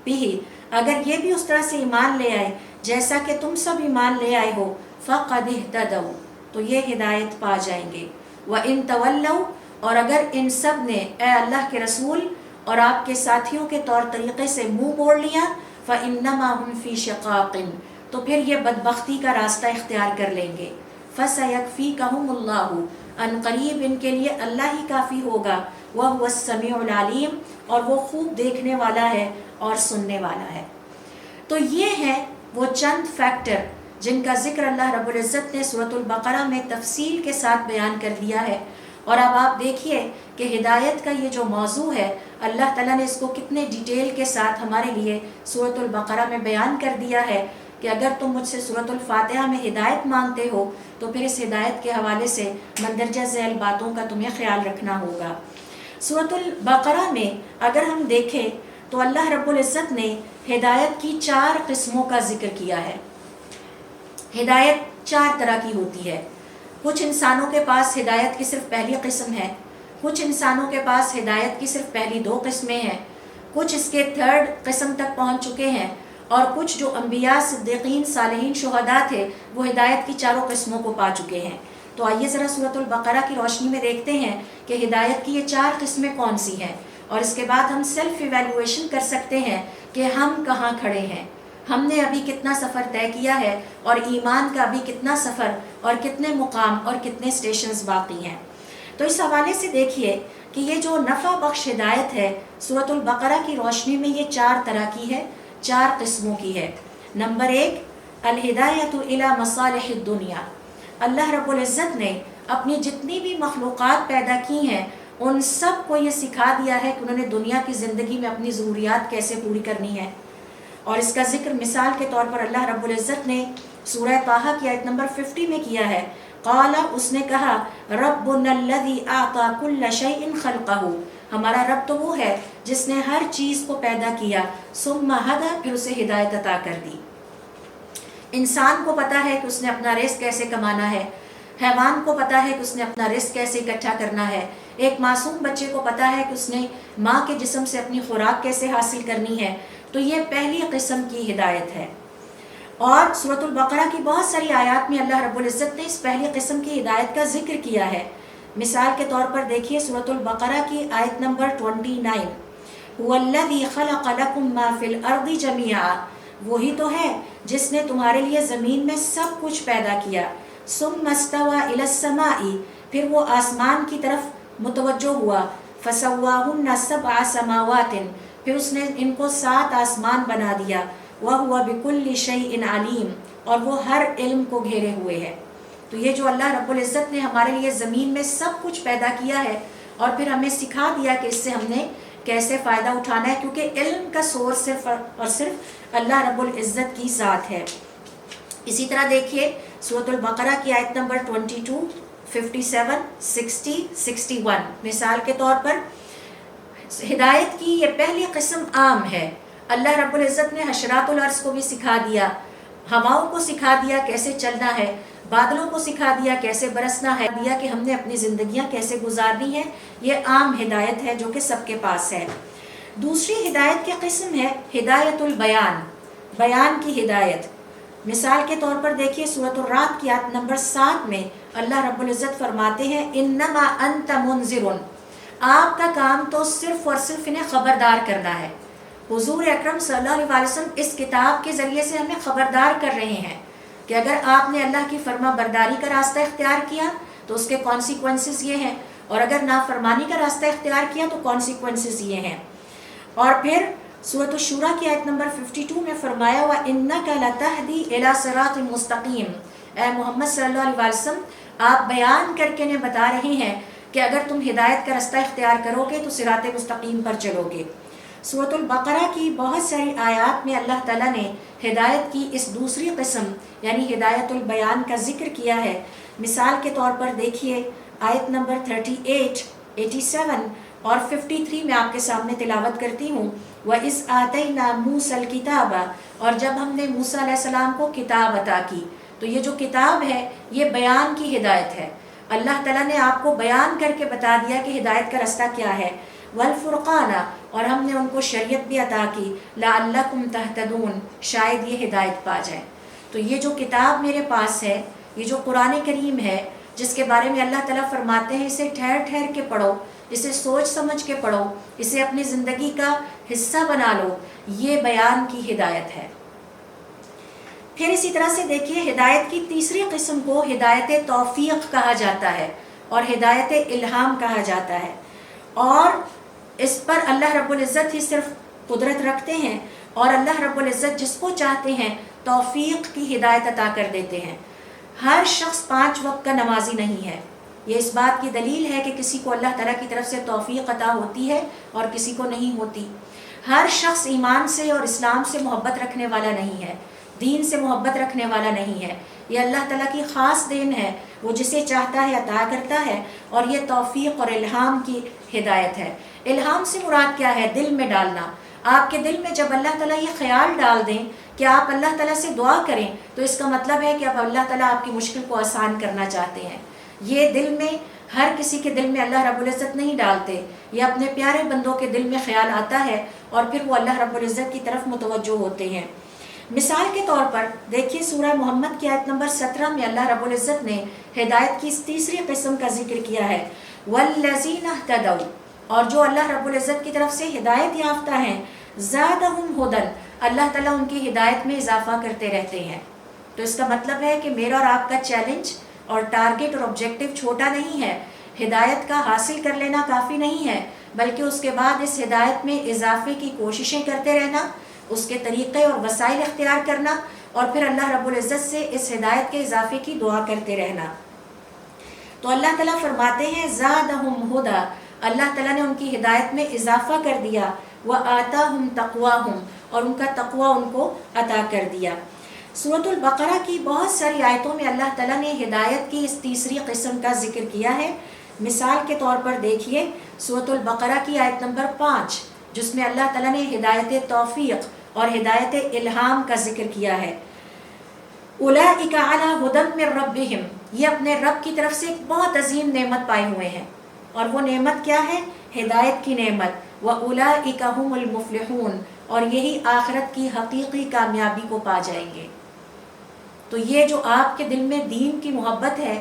بِهِ، اگر یہ بھی اس طرح سے ایمان لے آئے جیسا کہ تم سب ایمان لے آئے ہو، فَقَدِ اهْتَدَوْا، تو یہ ہدایت پا جائیں گے۔ وَإِنْ تَوَلَّوْا، اور اگر ان سب نے اے اللہ کے رسول اور آپ کے ساتھیوں کے طور طریقے سے منہ موڑ لیا، فَإِنَّمَا هُمْ فِي شِقَاقٍ، تو پھر یہ بدبختی کا راستہ اختیار کر لیں گے۔ فَسَيَكْفِيكَهُمُ اللَّهُ، ان قریب ان کے لیے اللہ ہی کافی ہوگا، وَهُوَ السَّمِيعُ الْعَلِيمُ، اور وہ خوب دیکھنے والا ہے اور سننے والا ہے۔ تو یہ ہیں وہ چند فیکٹر جن کا ذکر اللہ رب العزت نے سورۃ البقرہ میں تفصیل کے ساتھ بیان کر دیا ہے، اور اب آپ دیکھیے کہ ہدایت کا یہ جو موضوع ہے اللہ تعالیٰ نے اس کو کتنے ڈیٹیل کے ساتھ ہمارے لیے سورۃ البقرہ میں بیان کر دیا ہے کہ اگر تم مجھ سے سورۃ الفاتحہ میں ہدایت مانگتے ہو تو پھر اس ہدایت کے حوالے سے مندرجہ ذیل باتوں کا تمہیں خیال رکھنا ہوگا۔ سورۃ البقرہ میں اگر ہم دیکھیں تو اللہ رب العزت نے ہدایت کی 4 قسموں کا ذکر کیا ہے۔ ہدایت 4 طرح کی ہوتی ہے۔ کچھ انسانوں کے پاس ہدایت کی صرف پہلی قسم ہے، کچھ انسانوں کے پاس ہدایت کی صرف پہلی 2 قسمیں ہیں، کچھ اس کے 3rd قسم تک پہنچ چکے ہیں، اور کچھ جو انبیاء، صدیقین، صالحین، شہداء تھے وہ ہدایت کی 4 قسموں کو پا چکے ہیں۔ تو آئیے ذرا سورۃ البقرہ کی روشنی میں دیکھتے ہیں کہ ہدایت کی یہ 4 قسمیں کون سی ہیں، اور اس کے بعد ہم سیلف ایویلویشن کر سکتے ہیں کہ ہم کہاں کھڑے ہیں، ہم نے ابھی کتنا سفر طے کیا ہے، اور ایمان کا ابھی کتنا سفر اور کتنے مقام اور کتنے سٹیشنز باقی ہیں۔ تو اس حوالے سے دیکھیے کہ یہ جو نفع بخش ہدایت ہے سورۃ البقرہ کی روشنی میں یہ 4 طرح کی ہے، 4 قسموں کی ہے۔ نمبر 1، الہدایۃ الی مصالح الدنیا۔ اللہ رب العزت نے اپنی جتنی بھی مخلوقات پیدا کی ہیں ان سب کو یہ سکھا دیا ہے کہ انہوں نے دنیا کی زندگی میں اپنی ضروریات کیسے پوری کرنی ہے، اور اس کا ذکر مثال کے طور پر اللہ رب العزت نے سورہ طٰہٰ کی آیت نمبر 50 میں کیا ہے۔ قال، اس نے کہا، ربنا الذی اعطی کل شیء خلقہ، ہمارا رب تو وہ ہے جس نے ہر چیز کو پیدا کیا، ثم ہدی، پھر اسے ہدایت عطا کر دی۔ انسان کو پتا ہے کہ اس نے اپنا رزق کیسے کمانا ہے، حیوان کو پتا ہے کہ اس نے اپنا رزق کیسے اکٹھا کرنا ہے، ایک معصوم بچے کو پتا ہے کہ اس نے ماں کے جسم سے اپنی خوراک کیسے حاصل کرنی ہے۔ تو یہ پہلی قسم کی ہدایت ہے، اور سورۃ البقرہ کی بہت ساری آیات میں اللہ رب العزت نے اس پہلی قسم کی ہدایت کا ذکر کیا ہے۔ مثال کے طور پر دیکھیے سورۃ البقرہ کی آیت نمبر 29، هو الذی خلق لکم ما فی الارض جمیعا، وہی تو ہے جس نے تمہارے لیے زمین میں سب کچھ پیدا کیا، ثم استوی الی السماء، پھر وہ آسمان کی طرف متوجہ ہوا، فسواہن 7 سماوات، پھر اس نے ان کو 7 آسمان بنا دیا، وَهُوَ بِكُلِّ شَيْءٍ عَلِيمٌ، اور وہ ہر علم کو گھیرے ہوئے ہے۔ تو یہ جو اللہ رب العزت نے ہمارے لیے زمین میں سب کچھ پیدا کیا ہے اور پھر ہمیں سکھا دیا کہ اس سے ہم نے کیسے فائدہ اٹھانا ہے، کیونکہ علم کا سورس صرف اور صرف اللہ رب العزت کی ذات ہے۔ اسی طرح دیکھیے سورۃ البقرہ کی آیت نمبر 22، 57، 60، 61، مثال کے طور پر ہدایت کی یہ پہلی قسم عام ہے۔ اللہ رب العزت نے حشرات الارض کو بھی سکھا دیا، ہواؤں کو سکھا دیا کیسے چلنا ہے، بادلوں کو سکھا دیا کیسے برسنا ہے، دیا کہ ہم نے اپنی زندگیاں کیسے گزارنی ہے۔ یہ عام ہدایت ہے جو کہ سب کے پاس ہے۔ دوسری ہدایت کی قسم ہے ہدایت البیان، بیان کی ہدایت۔ مثال کے طور پر دیکھیے سورۃ الرعد کی آیت نمبر 7 میں اللہ رب العزت فرماتے ہیں، انما انت منذر، آپ کا کام تو صرف اور صرف انہیں خبردار کرنا ہے۔ حضور اکرم صلی اللہ علیہ وسلم اس کتاب کے ذریعے سے ہمیں خبردار کر رہے ہیں کہ اگر آپ نے اللہ کی فرما برداری کا راستہ اختیار کیا تو اس کے کانسیکوینسز یہ ہیں، اور اگر نافرمانی کا راستہ اختیار کیا تو کانسیکوینسز یہ ہیں۔ اور پھر سورۃ الشورى کی آیت نمبر 52 میں فرمایا وَإِنَّكَ لَتَهْدِي إِلَى صِرَاطٍ مُسْتَقِيمٍ، اے محمد صلی اللہ علیہ وسلم آپ بیان کر کے انہیں بتا رہے ہیں کہ اگر تم ہدایت کا راستہ اختیار کرو گے تو صراط مستقیم پر چلو گے۔ سورۃ البقرہ کی بہت ساری آیات میں اللہ تعالیٰ نے ہدایت کی اس دوسری قسم یعنی ہدایت البیان کا ذکر کیا ہے۔ مثال کے طور پر دیکھیے آیت نمبر 38، 87 اور 53 میں آپ کے سامنے تلاوت کرتی ہوں۔ وَإِذْ آتَيْنَا مُوسَى الْكِتَابَ، اور جب ہم نے موسیٰ علیہ السلام کو کتاب عطا کی، تو یہ جو کتاب ہے یہ بیان کی ہدایت ہے۔ اللہ تعالیٰ نے آپ کو بیان کر کے بتا دیا کہ ہدایت کا راستہ کیا ہے۔ والفرقان، اور ہم نے ان کو شریعت بھی عطا کی، لعلکم تہتدون، شاید یہ ہدایت پا جائیں۔ تو یہ جو کتاب میرے پاس ہے، یہ جو قرآن کریم ہے جس کے بارے میں اللہ تعالیٰ فرماتے ہیں اسے ٹھہر ٹھہر کے پڑھو، اسے سوچ سمجھ کے پڑھو، اسے اپنی زندگی کا حصہ بنا لو، یہ بیان کی ہدایت ہے۔ پھر اسی طرح سے دیکھیے ہدایت کی تیسری قسم کو ہدایت توفیق کہا جاتا ہے اور ہدایت الہام کہا جاتا ہے، اور اس پر اللہ رب العزت ہی صرف قدرت رکھتے ہیں، اور اللہ رب العزت جس کو چاہتے ہیں توفیق کی ہدایت عطا کر دیتے ہیں۔ ہر شخص 5 وقت کا نمازی نہیں ہے، یہ اس بات کی دلیل ہے کہ کسی کو اللہ تعالیٰ کی طرف سے توفیق عطا ہوتی ہے اور کسی کو نہیں ہوتی۔ ہر شخص ایمان سے اور اسلام سے محبت رکھنے والا نہیں ہے، دین سے محبت رکھنے والا نہیں ہے، یہ اللہ تعالیٰ کی خاص دین ہے، وہ جسے چاہتا ہے عطا کرتا ہے، اور یہ توفیق اور الہام کی ہدایت ہے۔ الہام سے مراد کیا ہے؟ دل میں ڈالنا۔ آپ کے دل میں جب اللہ تعالیٰ یہ خیال ڈال دیں کہ آپ اللہ تعالیٰ سے دعا کریں تو اس کا مطلب ہے کہ اب اللہ تعالیٰ آپ کی مشکل کو آسان کرنا چاہتے ہیں۔ یہ دل میں ہر کسی کے دل میں اللہ رب العزت نہیں ڈالتے، یہ اپنے پیارے بندوں کے دل میں خیال آتا ہے اور پھر وہ اللہ رب العزت کی طرف متوجہ ہوتے ہیں۔ مثال کے طور پر دیکھیے سورہ محمد کی آیت نمبر 17 میں اللہ رب العزت نے ہدایت کی اس تیسری قسم کا ذکر کیا ہے، وَالَّذِينَ اهْتَدَوْا، اور جو اللہ رب العزت کی طرف سے ہدایت یافتہ ہیں، زَادَهُمْ هُدًى، اللہ تعالیٰ ان کی ہدایت میں اضافہ کرتے رہتے ہیں۔ تو اس کا مطلب ہے کہ میرا اور آپ کا چیلنج اور ٹارگٹ اور آبجیکٹو چھوٹا نہیں ہے، ہدایت کا حاصل کر لینا کافی نہیں ہے، بلکہ اس کے بعد اس ہدایت میں اضافے کی کوششیں کرتے رہنا، اس کے طریقے اور وسائل اختیار کرنا، اور پھر اللہ رب العزت سے اس ہدایت کے اضافے کی دعا کرتے رہنا۔ تو اللہ تعالیٰ فرماتے ہیں زادہم ہدا، اللہ تعالیٰ نے ان کی ہدایت میں اضافہ کر دیا، وآتاہم تقواہم، اور ان کا تقوی ان کو عطا کر دیا۔ سورۃ البقرہ کی بہت ساری آیتوں میں اللہ تعالیٰ نے ہدایت کی اس تیسری قسم کا ذکر کیا ہے۔ مثال کے طور پر دیکھیے سورۃ البقرہ کی آیت نمبر 5، جس میں اللہ تعالیٰ نے ہدایت توفیق اور ہدایت الہام کا ذکر کیا ہے۔ اولئک علی ھدی من ربہم، یہ اپنے رب کی طرف سے ایک بہت عظیم نعمت پائے ہوئے ہیں، اور وہ نعمت کیا ہے؟ ہدایت کی نعمت۔ وَأُولَئِكَ هُمُ الْمُفْلِحُونَ، اور یہی آخرت کی حقیقی کامیابی کو پا جائیں گے۔ تو یہ جو آپ کے دل میں دین کی محبت ہے،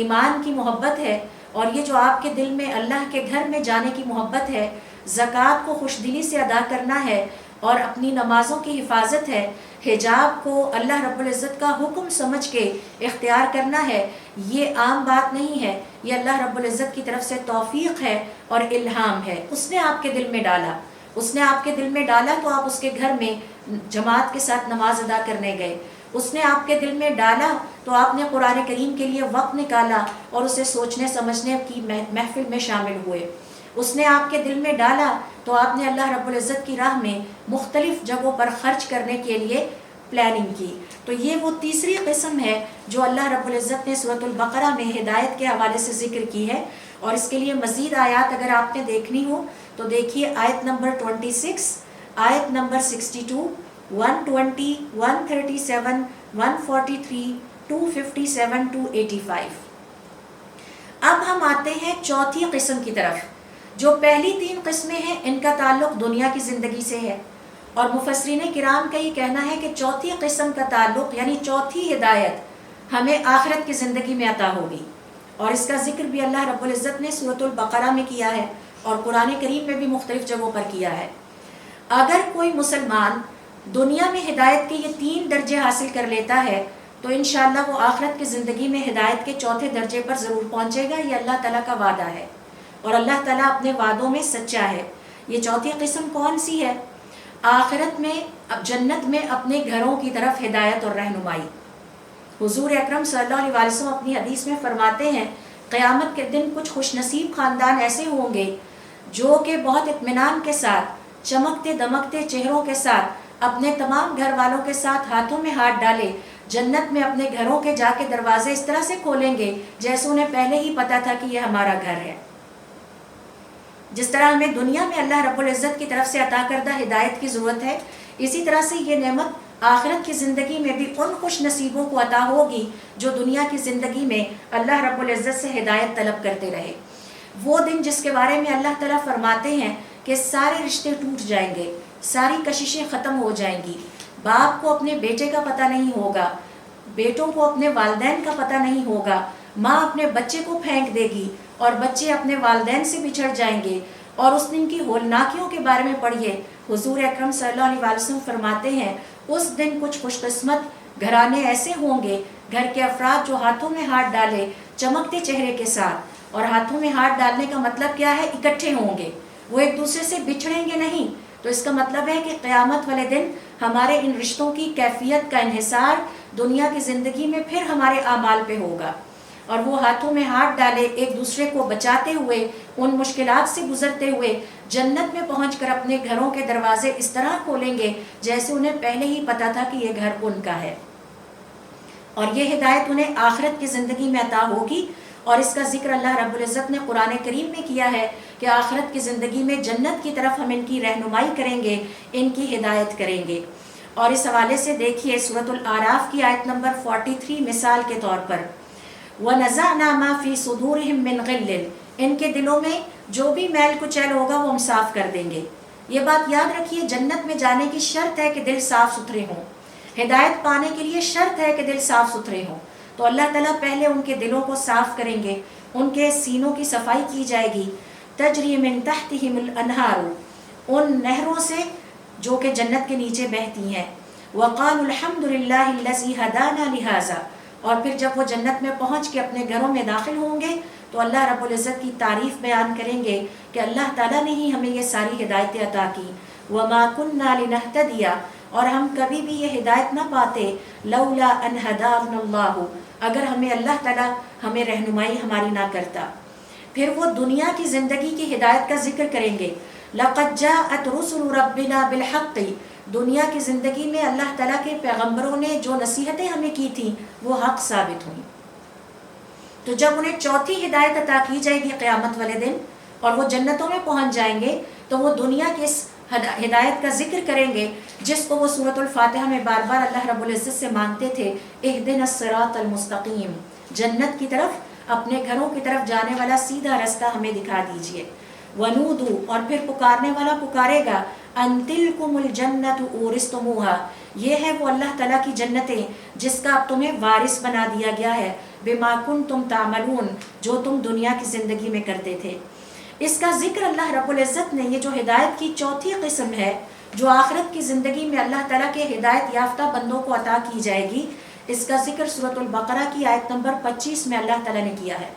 ایمان کی محبت ہے، اور یہ جو آپ کے دل میں اللہ کے گھر میں جانے کی محبت ہے، زکوٰۃ کو خوش دلی سے ادا کرنا ہے، اور اپنی نمازوں کی حفاظت ہے، حجاب کو اللہ رب العزت کا حکم سمجھ کے اختیار کرنا ہے، یہ عام بات نہیں ہے، یہ اللہ رب العزت کی طرف سے توفیق ہے اور الہام ہے۔ اس نے آپ کے دل میں ڈالا، اس نے آپ کے دل میں ڈالا تو آپ اس کے گھر میں جماعت کے ساتھ نماز ادا کرنے گئے۔ اس نے آپ کے دل میں ڈالا تو آپ نے قرآن کریم کے لیے وقت نکالا اور اسے سوچنے سمجھنے کی محفل میں شامل ہوئے۔ اس نے آپ کے دل میں ڈالا تو آپ نے اللہ رب العزت کی راہ میں مختلف جگہوں پر خرچ کرنے کے لیے پلاننگ کی۔ تو یہ وہ تیسری قسم ہے جو اللہ رب العزت نے سورۃ البقرہ میں ہدایت کے حوالے سے ذکر کی ہے، اور اس کے لیے مزید آیات اگر آپ نے دیکھنی ہو تو دیکھیے آیت نمبر 26، آیت نمبر 62، 120، 137، 143، 257 to 85۔ اب ہم آتے ہیں چوتھی قسم کی طرف۔ جو پہلی تین قسمیں ہیں ان کا تعلق دنیا کی زندگی سے ہے، اور مفسرین کرام کا یہ کہنا ہے کہ چوتھی قسم کا تعلق یعنی چوتھی ہدایت ہمیں آخرت کی زندگی میں عطا ہوگی، اور اس کا ذکر بھی اللہ رب العزت نے سورۃ البقرہ میں کیا ہے اور قرآن کریم میں بھی مختلف جگہوں پر کیا ہے۔ اگر کوئی مسلمان دنیا میں ہدایت کے یہ 3 درجے حاصل کر لیتا ہے تو انشاءاللہ وہ آخرت کی زندگی میں ہدایت کے چوتھے درجے پر ضرور پہنچے گا، یہ اللہ تعالیٰ کا وعدہ ہے، اور اللہ تعالیٰ اپنے وعدوں میں سچا ہے۔ یہ چوتھی قسم کون سی ہے؟ آخرت میں اب جنت میں اپنے گھروں کی طرف ہدایت اور رہنمائی۔ حضور اکرم صلی اللہ علیہ وسلم اپنی حدیث میں فرماتے ہیں قیامت کے دن کچھ خوش نصیب خاندان ایسے ہوں گے جو کہ بہت اطمینان کے ساتھ، چمکتے دمکتے چہروں کے ساتھ، اپنے تمام گھر والوں کے ساتھ ہاتھوں میں ہاتھ ڈالے جنت میں اپنے گھروں کے جا کے دروازے اس طرح سے کھولیں گے جیسے انہیں پہلے ہی پتا تھا کہ یہ ہمارا گھر ہے۔ جس طرح ہمیں دنیا میں اللہ رب العزت کی طرف سے عطا کردہ ہدایت کی ضرورت ہے، اسی طرح سے یہ نعمت آخرت کی زندگی میں بھی ان خوش نصیبوں کو عطا ہوگی جو دنیا کی زندگی میں اللہ رب العزت سے ہدایت طلب کرتے رہے۔ وہ دن جس کے بارے میں اللہ تعالیٰ فرماتے ہیں کہ سارے رشتے ٹوٹ جائیں گے، ساری کششیں ختم ہو جائیں گی، باپ کو اپنے بیٹے کا پتہ نہیں ہوگا، بیٹوں کو اپنے والدین کا پتہ نہیں ہوگا، ماں اپنے بچے کو پھینک دے گی اور بچے اپنے والدین سے بچھڑ جائیں گے، اور اس دن کی ہولناکیوں کے بارے میں پڑھیے۔ حضور اکرم صلی اللہ علیہ وسلم فرماتے ہیں اس دن کچھ خوش قسمت گھرانے ایسے ہوں گے، گھر کے افراد جو ہاتھوں میں ہاتھ ڈالے چمکتے چہرے کے ساتھ، اور ہاتھوں میں ہاتھ ڈالنے کا مطلب کیا ہے؟ اکٹھے ہوں گے، وہ ایک دوسرے سے بچھڑیں گے نہیں۔ تو اس کا مطلب ہے کہ قیامت والے دن ہمارے ان رشتوں کی کیفیت کا انحصار دنیا کی زندگی میں پھر ہمارے اعمال پہ ہوگا، اور وہ ہاتھوں میں ہاتھ ڈالے ایک دوسرے کو بچاتے ہوئے، ان مشکلات سے گزرتے ہوئے جنت میں پہنچ کر اپنے گھروں کے دروازے اس طرح کھولیں گے جیسے انہیں پہلے ہی پتا تھا کہ یہ گھر ان کا ہے، اور یہ ہدایت انہیں آخرت کی زندگی میں عطا ہوگی، اور اس کا ذکر اللہ رب العزت نے قرآن کریم میں کیا ہے کہ آخرت کی زندگی میں جنت کی طرف ہم ان کی رہنمائی کریں گے، ان کی ہدایت کریں گے۔ اور اس حوالے سے دیکھیے سورۃ الاعراف کی آیت نمبر 43 مثال کے طور پر، وَنَزَعْنَا مَا فِي صُدُورِهِم مِّن غِلٍّ، ان کے دلوں میں جو بھی میل کچیل ہوگا وہ ہم صاف کر دیں گے۔ یہ بات یاد رکھیے، جنت میں جانے کی شرط ہے کہ دل صاف ستھرے ہوں، ہدایت پانے کے لیے شرط ہے کہ دل صاف ستھرے ہوں۔ تو اللہ تعالیٰ پہلے ان کے دلوں کو صاف کریں گے، ان کے سینوں کی صفائی کی جائے گی۔ تجری من تحتہم الانہار، ان نہروں سے جو کہ جنت کے نیچے بہتی ہیں۔ وقالوا الحمد للہ الذی ہدانا لہذا، اور پھر جب وہ جنت میں پہنچ کے اپنے گھروں میں داخل ہوں گے تو اللہ رب العزت کی تعریف بیان کریں گے کہ اللہ تعالیٰ نے ہی ہمیں یہ ساری ہدایتیں عطا کی۔ وما كنا لنهتدی، اور ہم کبھی بھی یہ ہدایت نہ پاتے، لولا ان ہدانا اللہ، اگر ہمیں اللہ تعالیٰ ہمیں رہنمائی ہماری نہ کرتا۔ پھر وہ دنیا کی زندگی کی ہدایت کا ذکر کریں گے۔ لقد جاءت رسل ربنا بالحق، دنیا کی زندگی میں اللہ تعالیٰ کے پیغمبروں نے جو نصیحتیں ہمیں کی تھیں وہ حق ثابت ہوئیں۔ تو جب انہیں چوتھی ہدایت عطا کی جائے گی قیامت والے دن اور وہ جنتوں میں پہنچ جائیں گے تو وہ دنیا کی اس ہدایت کا ذکر کریں گے جس کو وہ سورۃ الفاتحہ میں بار بار اللہ رب العزت سے مانگتے تھے، اہدنا الصراط المستقیم، جنت کی طرف، اپنے گھروں کی طرف جانے والا سیدھا راستہ ہمیں دکھا دیجئے۔ ونودو، اور پھر پکارنے والا پکارے گا، ان تلکم الجنت اورثتموہا، یہ ہے وہ اللہ تعالیٰ کی جنتیں جس کا اب تمہیں وارث بنا دیا گیا ہے، بما کنتم تعملون، جو تم دنیا کی زندگی میں کرتے تھے۔ اس کا ذکر اللہ رب العزت نے، یہ جو ہدایت کی چوتھی قسم ہے جو آخرت کی زندگی میں اللہ تعالیٰ کے ہدایت یافتہ بندوں کو عطا کی جائے گی، اس کا ذکر سورۃ البقرہ کی آیت نمبر 25 میں اللہ تعالیٰ نے کیا ہے۔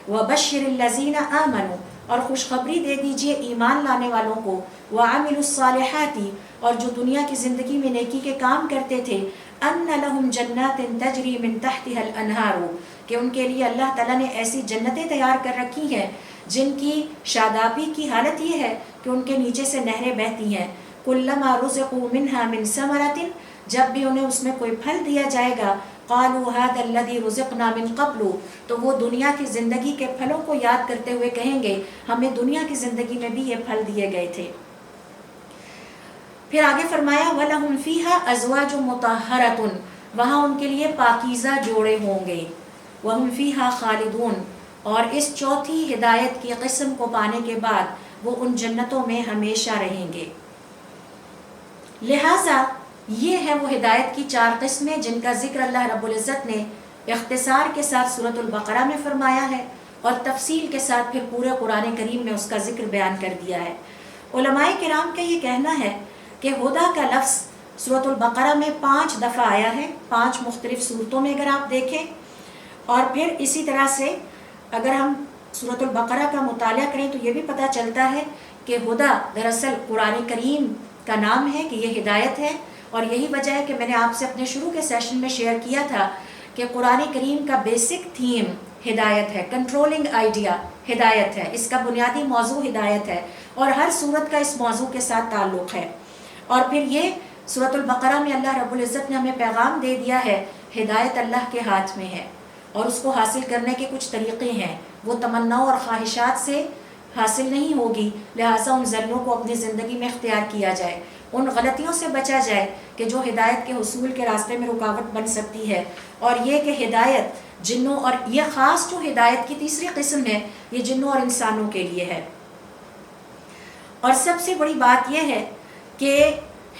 وَبَشِّرِ الَّذِينَ آمَنُوا، اور خوشخبری دے دیجئے ایمان لانے والوں کو، وَعَمِلُوا الصَّالِحَاتِ، اور جو دنیا کی زندگی میں نیکی کے کام کرتے تھے، أَنَّ لَهُمْ جَنَّاتٍ تَجْرِي مِن تَحْتِهَا الْأَنْهَارُ، کہ ان کے لیے اللہ تعالیٰ نے ایسی جنتیں تیار کر رکھی ہیں جن کی شادابی کی حالت یہ ہے کہ ان کے نیچے سے نہریں بہتی ہیں۔ كُلَّمَا رُزِقُوا مِنْهَا مِن ثَمَرَةٍ، جب بھی انہیں اس میں کوئی پھل دیا جائے گا، قَالُوا هَذَا الَّذِي رُزِقْنَا مِن قَبْلُ، تو وہ دنیا کی زندگی کے پھلوں کو یاد کرتے ہوئے کہیں گے ہمیں دنیا کی زندگی میں بھی یہ پھل دیے گئے تھے۔ پھر آگے فرمایا وَلَهُمْ فِيهَا أَزْوَاجٌ مُطَهَّرَةٌ، وہاں ان کے لیے پاکیزہ جوڑے ہوں گے۔ وَهُمْ فِيهَا خَالِدُونَ، اور اس چوتھی ہدایت کی قسم کو پانے کے بعد وہ ان جنتوں میں ہمیشہ رہیں گے۔ لہٰذا یہ ہے وہ ہدایت کی 4 قسمیں جن کا ذکر اللہ رب العزت نے اختصار کے ساتھ سورۃ البقرہ میں فرمایا ہے اور تفصیل کے ساتھ پھر پورے قرآن کریم میں اس کا ذکر بیان کر دیا ہے۔ علماء کرام کا یہ کہنا ہے کہ ہدا کا لفظ سورۃ البقرہ میں 5 دفعہ آیا ہے، 5 مختلف صورتوں میں اگر آپ دیکھیں، اور پھر اسی طرح سے اگر ہم سورۃ البقرہ کا مطالعہ کریں تو یہ بھی پتہ چلتا ہے کہ ہدا دراصل قرآن کریم کا نام ہے، کہ یہ ہدایت ہے، اور یہی وجہ ہے کہ میں نے آپ سے اپنے شروع کے سیشن میں شیئر کیا تھا کہ قرآن کریم کا بیسک تھیم ہدایت ہے، کنٹرولنگ آئیڈیا ہدایت ہے، اس کا بنیادی موضوع ہدایت ہے، اور ہر سورت کا اس موضوع کے ساتھ تعلق ہے۔ اور پھر یہ سورۃ البقرہ میں اللہ رب العزت نے ہمیں پیغام دے دیا ہے، ہدایت اللہ کے ہاتھ میں ہے، اور اس کو حاصل کرنے کے کچھ طریقے ہیں، وہ تمناؤں اور خواہشات سے حاصل نہیں ہوگی، لہٰذا ان ذریعوں کو اپنی زندگی میں اختیار کیا جائے، ان غلطیوں سے بچا جائے کہ جو ہدایت کے حصول کے راستے میں رکاوٹ بن سکتی ہے۔ اور یہ کہ ہدایت جنوں، اور یہ خاص جو ہدایت کی تیسری قسم ہے یہ جنوں اور انسانوں کے لیے ہے۔ اور سب سے بڑی بات یہ ہے کہ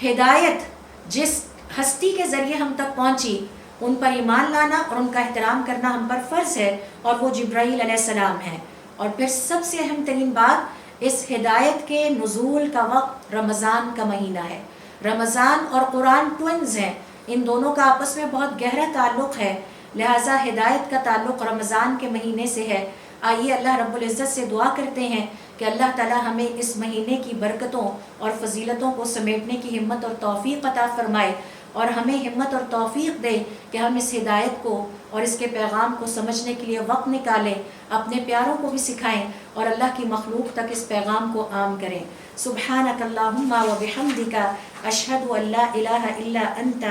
ہدایت جس ہستی کے ذریعے ہم تک پہنچی ان پر ایمان لانا اور ان کا احترام کرنا ہم پر فرض ہے، اور وہ جبرائیل علیہ السلام ہیں۔ اور پھر سب سے اہم ترین بات، اس ہدایت کے نزول کا وقت رمضان کا مہینہ ہے۔ رمضان اور قرآن ٹوئنز ہیں، ان دونوں کا آپس میں بہت گہرا تعلق ہے، لہٰذا ہدایت کا تعلق رمضان کے مہینے سے ہے۔ آئیے اللہ رب العزت سے دعا کرتے ہیں کہ اللہ تعالی ہمیں اس مہینے کی برکتوں اور فضیلتوں کو سمیٹنے کی ہمت اور توفیق عطا فرمائے، اور ہمیں ہمت اور توفیق دے کہ ہم اس ہدایت کو اور اس کے پیغام کو سمجھنے کے لیے وقت نکالیں، اپنے پیاروں کو بھی سکھائیں اور اللہ کی مخلوق تک اس پیغام کو عام کریں۔ سبحانک اللہم و بحمدک، اشہد ان لا الہ الا انت،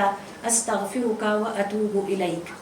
استغفرک و اتوب الیک۔